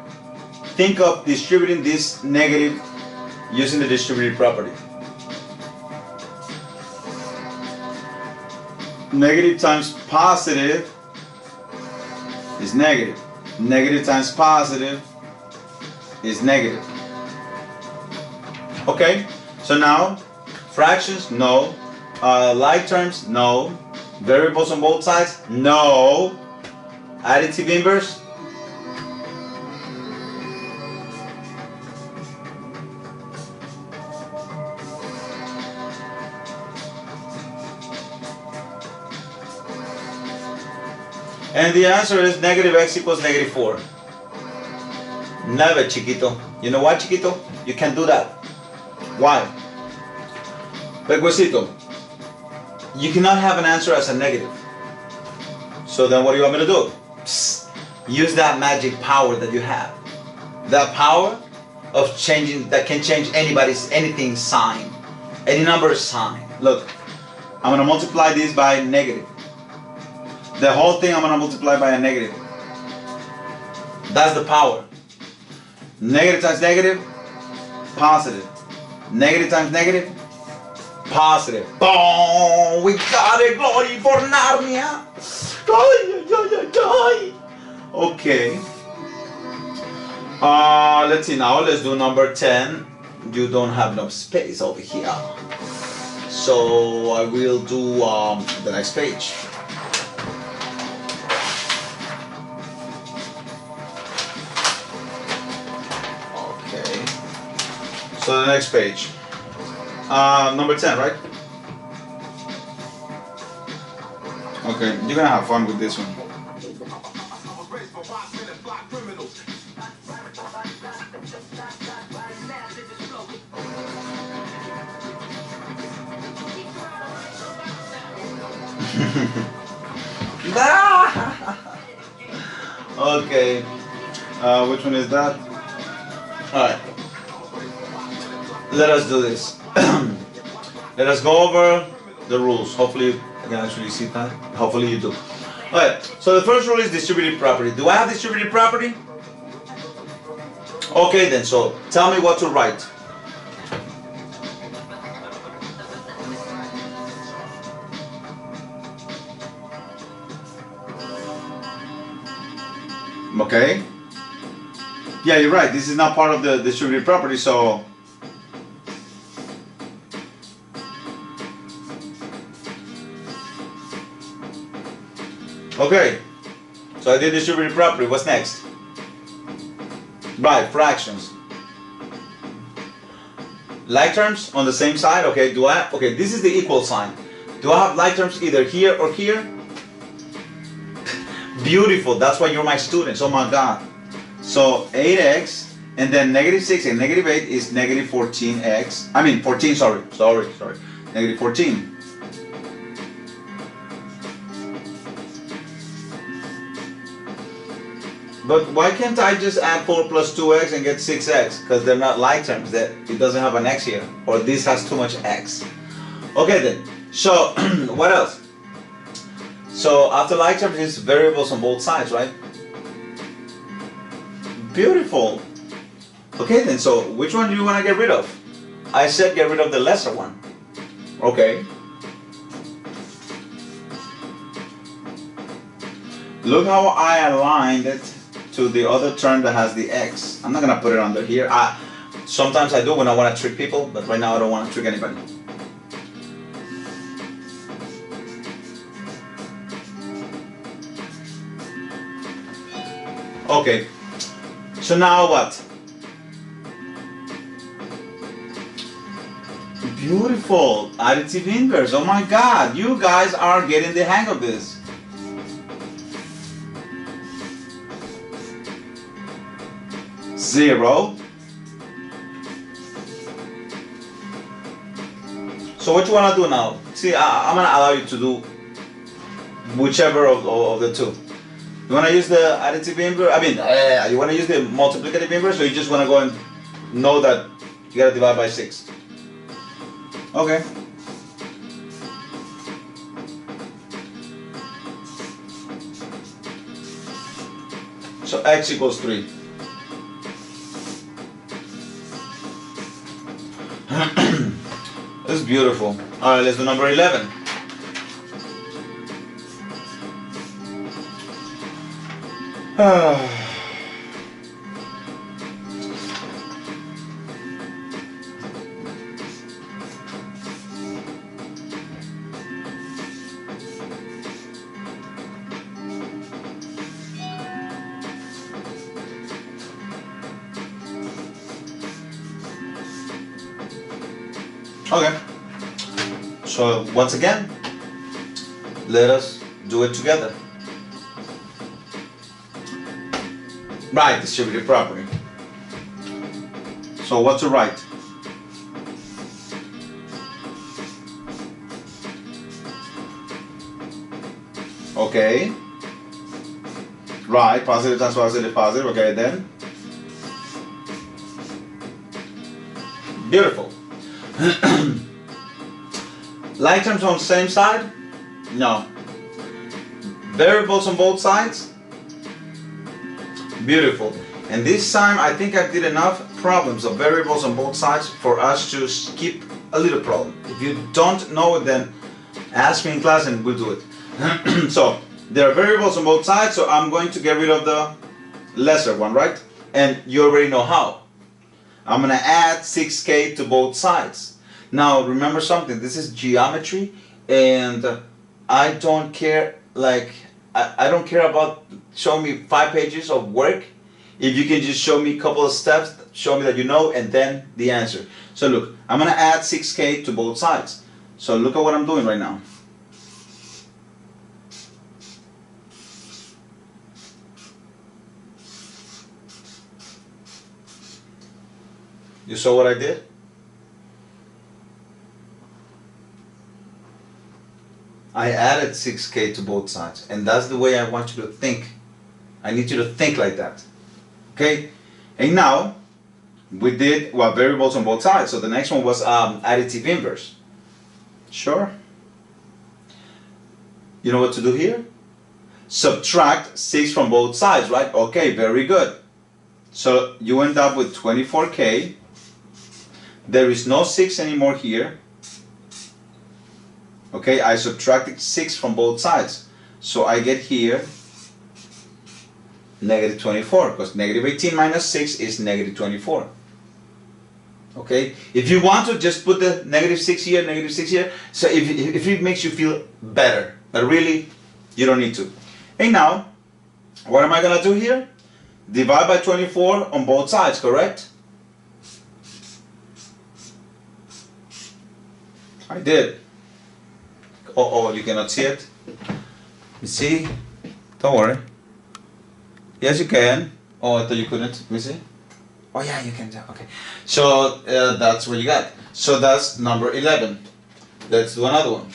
think of distributing this negative using the distributive property. Negative times positive is negative. Negative times positive is negative. Okay, so now fractions, no. Like terms, no. Variables on both sides, no. Additive inverse, and the answer is negative x equals negative 4. Never, chiquito. You know why, chiquito? You can't do that. Why? Requisito. You cannot have an answer as a negative. So then what do you want me to do? Psst. Use that magic power that you have. That power of changing, that can change anything sign. Any number sign. Look, I'm going to multiply this by negative. The whole thing I'm going to multiply by a negative. That's the power. Negative times negative, positive. Negative times negative, positive. Boom! We got it! Glory for Narnia! Okay. Let's see now. Let's do number 10. You don't have enough space over here. So I will do the next page. So the next page, number 10, right? Okay, you're gonna have fun with this one. Okay, which one is that? All right. let us do this. Let us go over the rules. Hopefully you can actually see that. Hopefully you do. Alright, so the first rule is distributive property. Do I have distributive property? Okay then, so tell me what to write. Okay. Yeah, you're right. This is not part of the distributive property, so okay. So I did distributive property. What's next? Right, fractions. Like terms on the same side. Okay, okay, this is the equal sign. Do I have like terms either here or here? Beautiful, that's why you're my students. Oh my god. So 8x and then negative 6 and negative 8 is negative 14x. I mean 14, sorry. Negative 14. But why can't I just add 4 plus 2x and get 6x? Because they're not like terms. It doesn't have an x here. Or this has too much x. Okay then. So what else? So after like terms is variables on both sides, right? Beautiful. Okay then, so which one do you want to get rid of? I said get rid of the lesser one. Okay. Look how I aligned it to the other term that has the x. I'm not going to put it under here. Sometimes I do when I want to trick people, but right now I don't want to trick anybody. Okay, so now what? Beautiful, additive inverse. Oh my god, you guys are getting the hang of this. Zero. So what you want to do now? See, I'm going to allow you to do whichever of the two. You want to use the additive inverse? I mean, you want to use the multiplicative inverse, or you just want to go and know that you got to divide by 6? Okay. So x equals 3. This is beautiful. All right, let's do number 11. Okay, so once again, let us do it together. Right, distributive property. So what to write? Okay. Right, positive times positive, positive. Okay, then. Beautiful. Like terms on the same side? No. Variables on both sides? Beautiful. And this time I think I did enough problems of variables on both sides for us to skip a little problem. If you don't know it, then ask me in class and we'll do it. So there are variables on both sides, so I'm going to get rid of the lesser one, right? And you already know how. I'm going to add 6k to both sides. Now remember something, this is geometry, and I don't care, like, I don't care about showing me 5 pages of work. If you can just show me a couple of steps, show me that you know, and then the answer. So look, I'm going to add 6k to both sides. So look at what I'm doing right now. You saw what I did? I added 6k to both sides, and that's the way I want you to think. I need you to think like that. Okay? And now, We did variables on both sides. So the next one was additive inverse. Sure. You know what to do here? Subtract 6 from both sides, right? Okay, very good. So you end up with 24k. There is no 6 anymore here. Okay, I subtracted 6 from both sides. So I get here negative 24, because negative 18 minus 6 is negative 24. Okay, if you want to, just put the negative 6 here, negative 6 here. So if it makes you feel better, but really, you don't need to. And now, what am I going to do here? Divide by 24 on both sides, correct? I did. Oh, you cannot see it? You see? Don't worry. Yes, you can. Oh, I thought you couldn't. Let me see. Oh, yeah, you can. Okay. So, that's what you got. So, that's number 11. Let's do another one.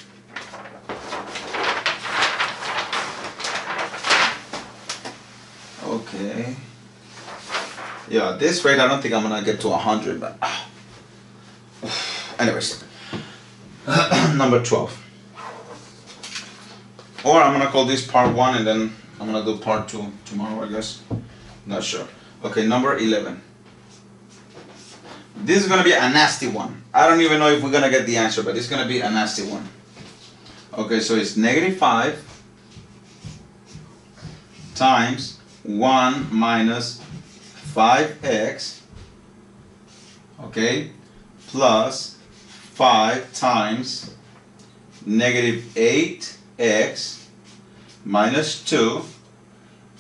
Okay. Yeah, this rate, I don't think I'm going to get to 100, but... anyways. Number 12. Or I'm going to call this part 1 and then I'm going to do part 2 tomorrow, I guess. Not sure. Okay, number 11. This is going to be a nasty one. I don't even know if we're going to get the answer, but it's going to be a nasty one. Okay, so it's negative 5 times 1 minus 5x, okay, plus 5 times negative 8x minus 2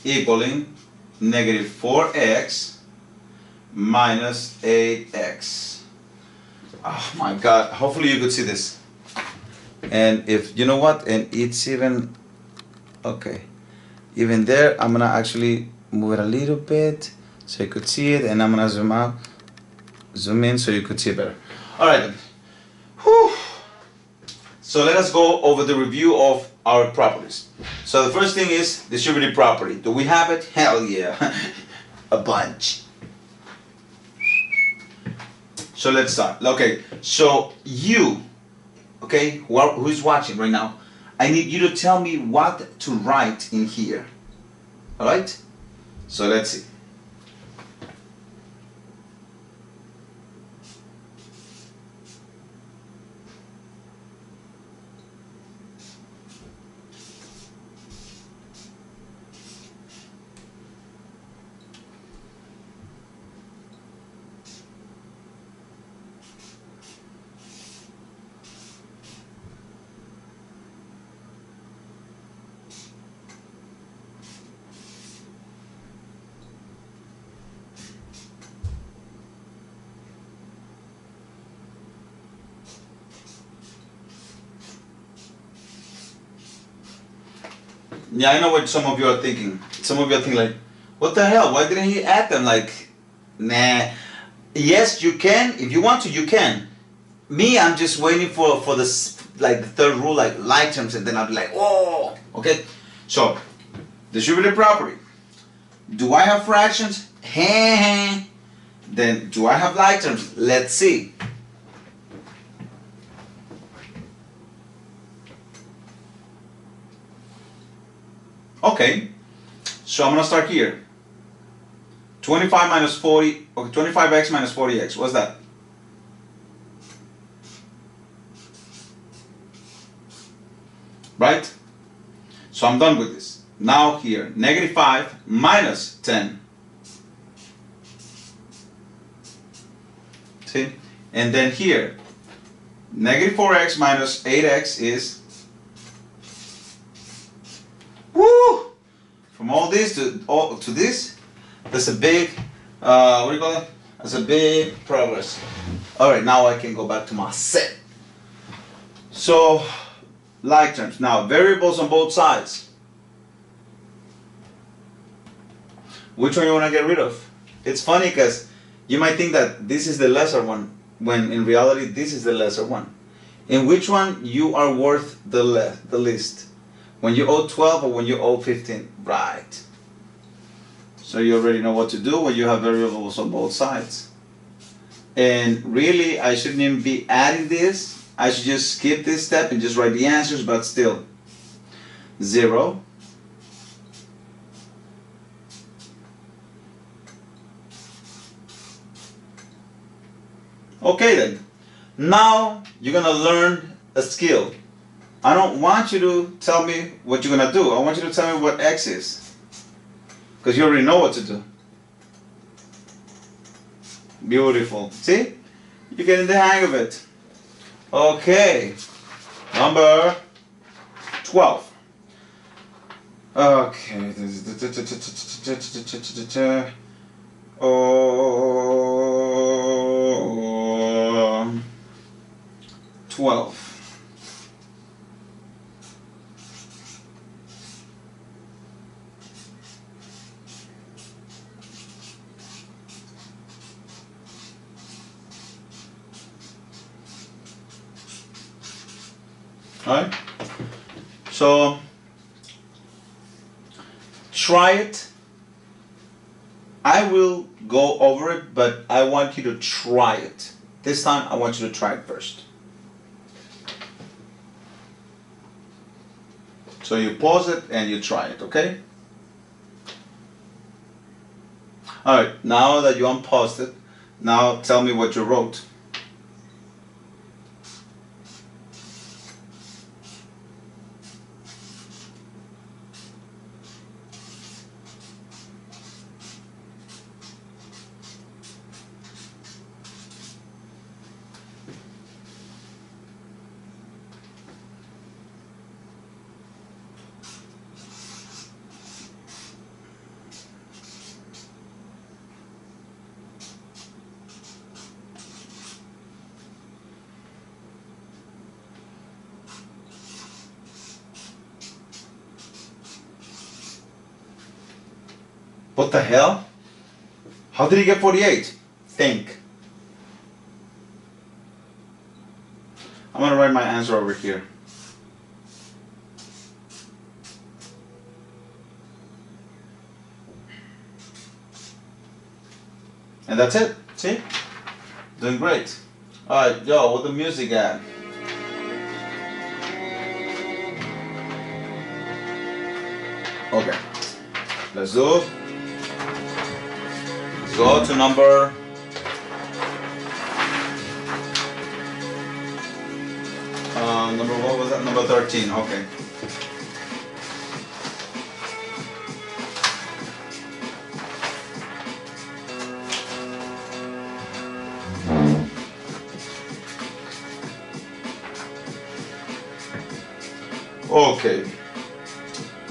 equaling negative 4x minus 8x. Oh my God, hopefully you could see this. And if, you know what, and it's even, okay, even there, I'm gonna actually move it a little bit so you could see it, and I'm gonna zoom out, zoom in so you could see it better. All right then. Whew. So let us go over the review of our properties. So the first thing is distributive property. Do we have it? Hell yeah, a bunch. So let's start. Okay, so you, okay, who's watching right now, I need you to tell me what to write in here. All right? So let's see. Yeah, I know what some of you are thinking. Some of you are thinking like, what the hell? Why didn't he add them? Like, nah. Yes, you can. If you want to, you can. Me, I'm just waiting for this, like the third rule, like like terms, and then I'll be like, oh, okay. So, distributive property. Do I have fractions? Then do I have like terms? Let's see. Okay, so I'm going to start here. 25 minus 40, okay, 25x minus 40x, what's that? Right? So I'm done with this. Now here, negative 5 minus 10. See? And then here, negative 4x minus 8x is, woo! From all this to this, that's a big, what do you call it? That's a big progress. All right, now I can go back to my set. So, like terms. Now, variables on both sides. Which one you want to get rid of? It's funny because you might think that this is the lesser one, when in reality this is the lesser one. In which one you are worth the least? When you owe 12 or when you owe 15? Right. So you already know what to do when you have variables on both sides. And really, I shouldn't even be adding this. I should just skip this step and just write the answers, but still. 0. Okay then. Now you're gonna learn a skill. I don't want you to tell me what you're gonna do. I want you to tell me what x is. Because you already know what to do. Beautiful. See? You're getting the hang of it. Okay. Number 12. Okay. Oh, 12. Alright, so try it. I will go over it, but I want you to try it. This time I want you to try it first. So you pause it and you try it, okay? Alright, now that you unpaused it, now tell me what you wrote. What the hell? How did he get 48? Think. I'm gonna write my answer over here. And that's it. See? Doing great. Alright, yo, what the music at? Okay. Let's do it. Go to number what was that? Number 13. Okay. Okay.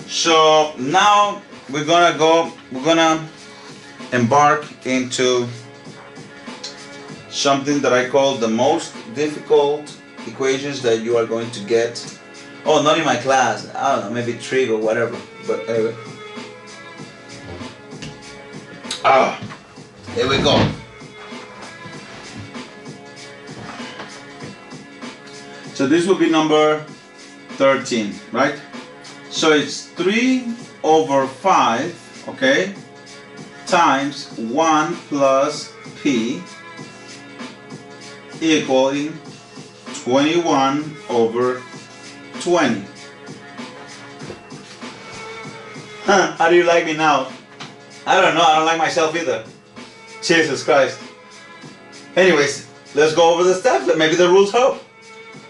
So now we're gonna embark into something that I call the most difficult equations that you are going to get. Oh, not in my class. I don't know, maybe trig or whatever. But anyway. Here we go. So this will be number 13, right? So it's 3 over 5, okay, times 1 plus p equaling 21 over 20. How do you like me now? I don't know, I don't like myself either. Jesus Christ. Anyways, let's go over the steps. Maybe the rules help.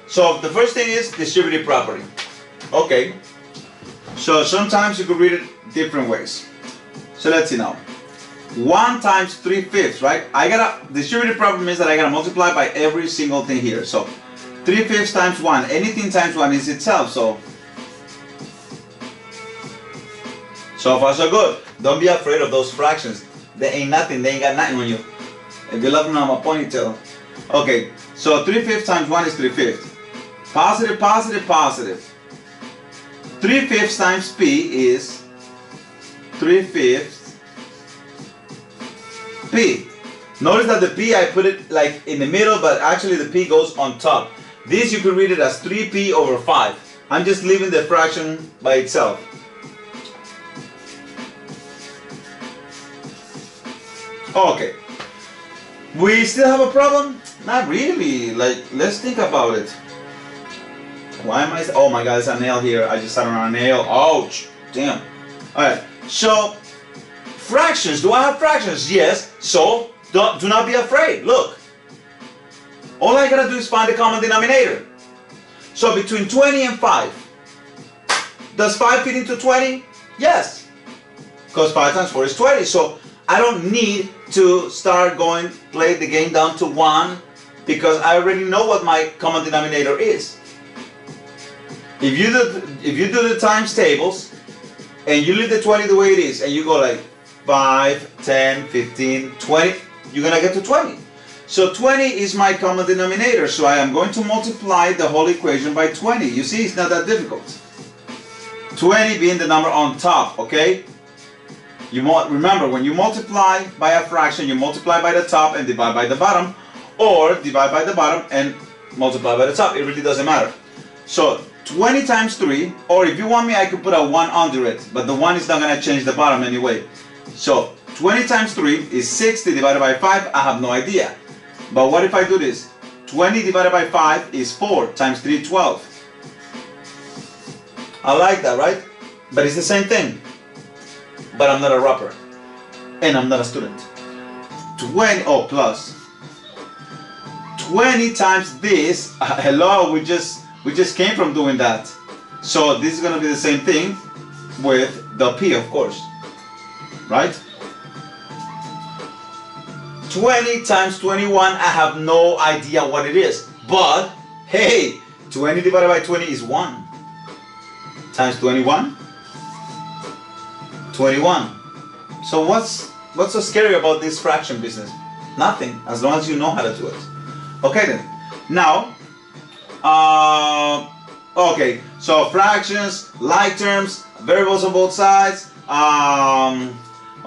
So the first thing is distributive property. Okay. So sometimes you could read it different ways. So let's see now. 1 times 3/5, right? Distributive property means that I gotta multiply by every single thing here. So 3/5 times 1. Anything times 1 is itself. So far so good. Don't be afraid of those fractions. They ain't nothing. They ain't got nothing on you. If you love them, I'm a ponytail. Okay. So 3/5 times 1 is 3/5. Positive, positive, positive. 3/5 times p is 3/5 p. Notice that the p, I put it like in the middle, but actually the p goes on top. This you could read it as 3p over 5. I'm just leaving the fraction by itself. Okay. We still have a problem? Not really. Like, let's think about it. Why am I? Oh my God, there's a nail here. I just sat on a nail. Ouch. Damn. Alright, so fractions. Do I have fractions? Yes. So do not be afraid. Look. All I gotta do is find the common denominator. So between 20 and 5. Does 5 fit into 20? Yes. Because 5 times 4 is 20. So I don't need to start play the game down to 1 because I already know what my common denominator is. If you do the times tables and you leave the 20 the way it is and you go like 5, 10, 15, 20, you're gonna get to 20. So 20 is my common denominator, so I am going to multiply the whole equation by 20. You see, it's not that difficult. 20 being the number on top, okay? Remember, when you multiply by a fraction, you multiply by the top and divide by the bottom, or divide by the bottom and multiply by the top. It really doesn't matter. So 20 times 3, or if you want me, I could put a 1 under it, but the 1 is not going to change the bottom anyway. So 20 times 3 is 60 divided by 5. I have no idea. But what if I do this? 20 divided by 5 is 4 times 3, 12. I like that, right? But it's the same thing. But I'm not a rapper. And I'm not a student. 20, oh, plus. 20 times this, hello, we just came from doing that. So this is going to be the same thing with the P, of course. Right? 20 times 21, I have no idea what it is. But, hey, 20 divided by 20 is 1. Times 21? 21. So what's so scary about this fraction business? Nothing, as long as you know how to do it. Okay then. Now, okay, so fractions, like terms, variables on both sides, oh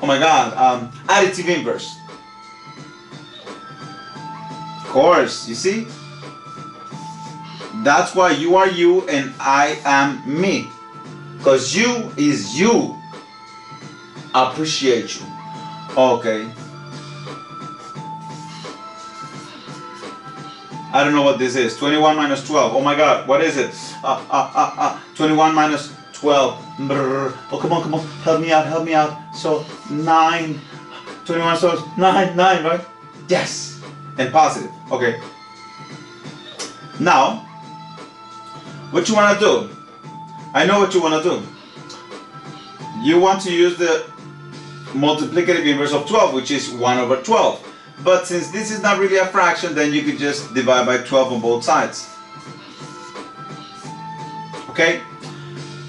my God, additive inverse. Of course, you see? That's why you are you and I am me. Because you is you. Appreciate you. Okay. I don't know what this is. 21 minus 12. Oh my God, what is it? 21 minus 12. Brr. Oh, come on. Help me out. So 9. 21 so 9, right? Yes. And positive. Okay. Now, what you want to do? I know what you want to do. You want to use the multiplicative inverse of 12, which is 1 over 12. But since this is not really a fraction, then you could just divide by 12 on both sides. Okay?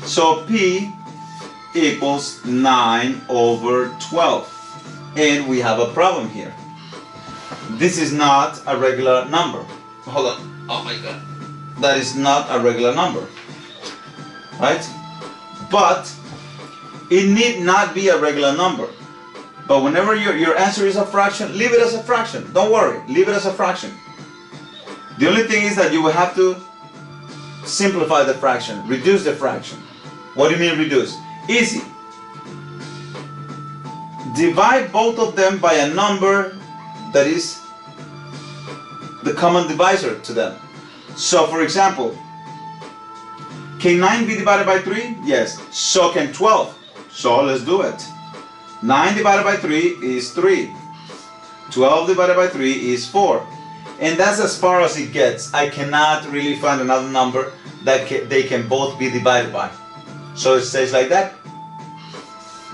So P equals 9 over 12. And we have a problem here. This is not a regular number. Hold on. Oh my God. That is not a regular number. Right? But it need not be a regular number. But whenever your answer is a fraction, leave it as a fraction. Don't worry, leave it as a fraction. The only thing is that you will have to simplify the fraction, reduce the fraction. What do you mean reduce? Easy. Divide both of them by a number that is the common divisor to them. So for example, can 9 be divided by 3? Yes. So can 12. So let's do it. 9 divided by 3 is 3. 12 divided by 3 is 4. And that's as far as it gets. I cannot really find another number that they can both be divided by. So it stays like that.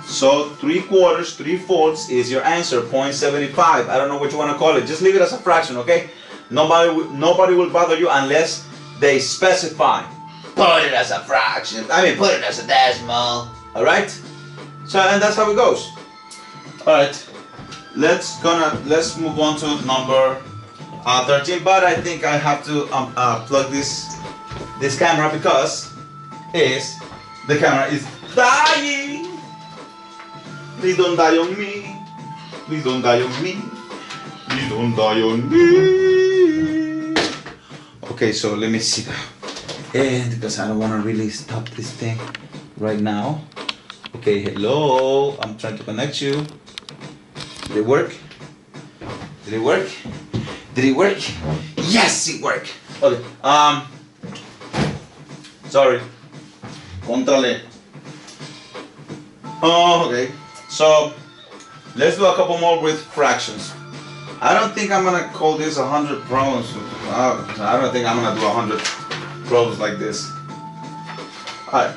So 3/4, 3/4 is your answer, 0.75. I don't know what you want to call it. Just leave it as a fraction, okay? Nobody will bother you unless they specify. Put it as a fraction. Put it as a decimal. Alright? So, and that's how it goes. Alright. Let's move on to number 13. But I think I have to plug this camera because the camera is dying. Please don't die on me. Please don't die on me. Please don't die on me. Okay, so let me see that. And because I don't want to really stop this thing right now. Okay, hello. I'm trying to connect you. Did it work? Did it work? Did it work? Yes, it worked. Okay. Sorry. Contrale. Oh, okay. So let's do a couple more with fractions. I don't think I'm gonna call this 100 problems. I don't think I'm gonna do 100 problems like this. All right.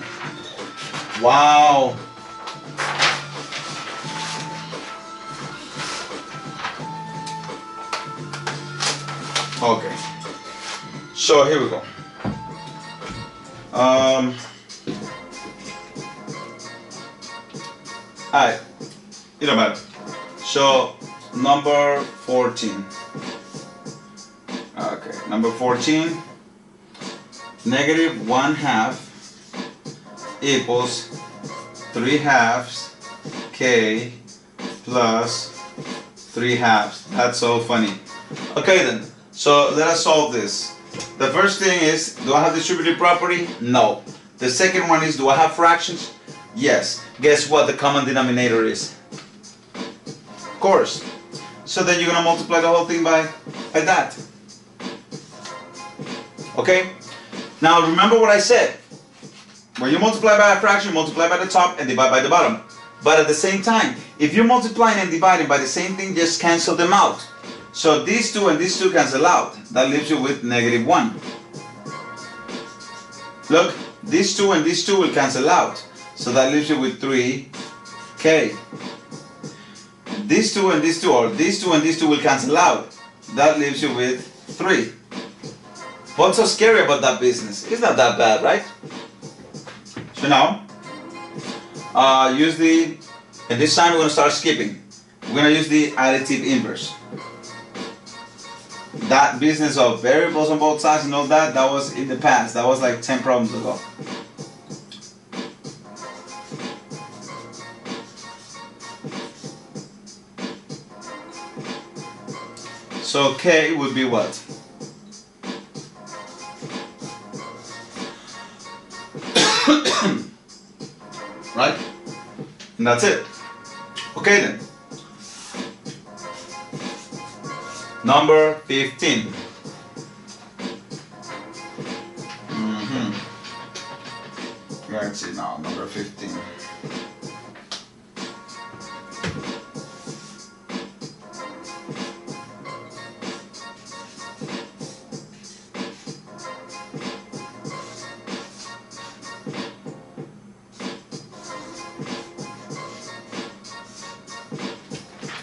Wow. Okay. So here we go. Alright, it don't matter. So number 14. Okay, number 14. Negative 1/2 equals 3/2 k plus 3/2. That's so funny. Okay then, so let us solve this. The first thing is, do I have distributive property? No. The second one is, do I have fractions? Yes. Guess what the common denominator is? Of course. So then you're going to multiply the whole thing by that. Okay? Now remember what I said. When you multiply by a fraction, multiply by the top and divide by the bottom. But at the same time, if you're multiplying and dividing by the same thing, just cancel them out. So these two and these two cancel out. That leaves you with -1. Look, these two and these two will cancel out. So that leaves you with 3k. These two and these two, or these two and these two will cancel out. That leaves you with 3. What's so scary about that business? It's not that bad, right? So now, use the, and this time we're going to start skipping. We're going to use the additive inverse. That business of variables on both sides and all that, that was in the past. That was like 10 problems ago. So k would be what? Right? And that's it. Okay then. Number 15. Let's see now, number 15.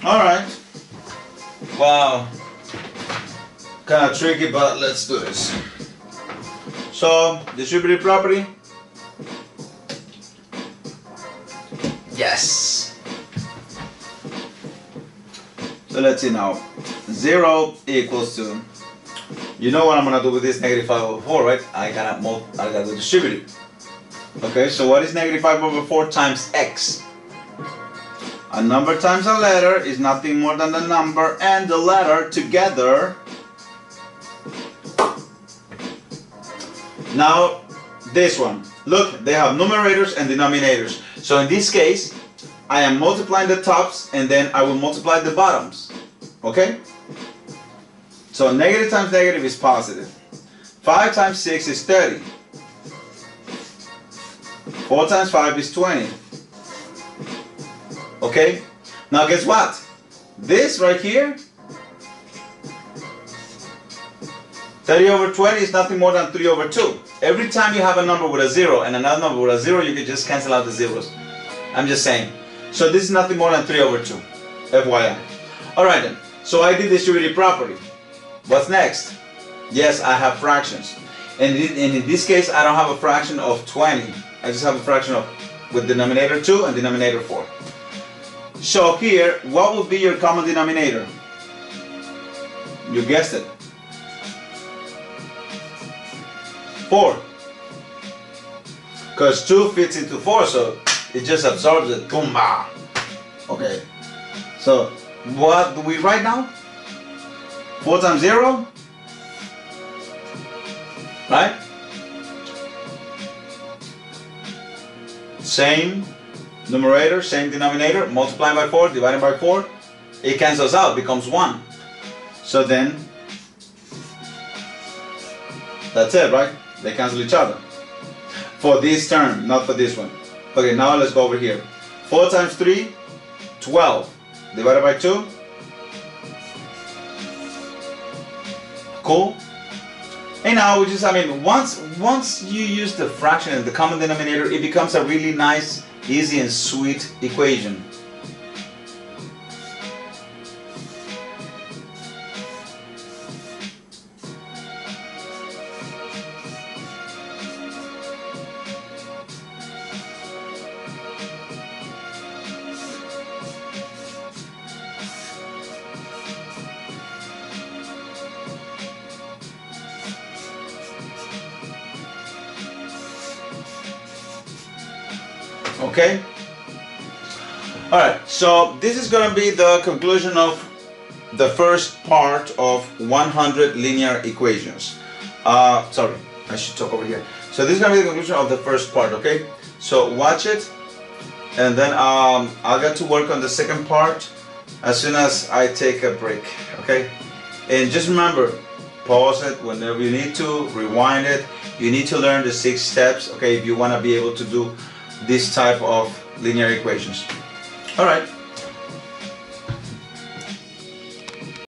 All right. Wow. Kind of tricky, but let's do this. So, distributive property. Yes. So let's see now. 0 equals to, you know what I'm gonna do with this -5/4, right? I gotta distribute it. Okay, so what is -5/4 times x? A number times a letter is nothing more than the number and the letter together. Now, this one. Look, they have numerators and denominators. So in this case, I am multiplying the tops and then I will multiply the bottoms. Okay? So negative times negative is positive. 5 times 6 is 30. 4 times 5 is 20. Okay? Now guess what? This right here, 30/20 is nothing more than 3/2. Every time you have a number with a 0 and another number with a 0, you can just cancel out the zeros. I'm just saying. So this is nothing more than 3/2. FYI. Alright then. So I did distributive property. What's next? Yes, I have fractions. And in this case, I don't have a fraction of 20. I just have a fraction of with denominator 2 and denominator 4. So here, what would be your common denominator? You guessed it. 4. Because 2 fits into 4, so it just absorbs it. Boomba. Okay. So what do we write now? 4 times 0? Right? Same numerator, same denominator, multiplying by 4, dividing by 4, it cancels out, becomes 1. So then, that's it, right? They cancel each other. For this term, not for this one. Okay, now let's go over here. 4 times 3, 12. Divided by 2. Cool. And now we just, once you use the fraction and the common denominator, it becomes a really nice, easy and sweet equation. Okay? Alright, so this is going to be the conclusion of the first part of 100 linear equations. Sorry, I should talk over here. So this is going to be the conclusion of the first part, okay? So watch it, and then I'll get to work on the second part as soon as I take a break, okay? And just remember, pause it whenever you need to, rewind it. You need to learn the 6 steps, okay, if you want to be able to do this type of linear equations. All right.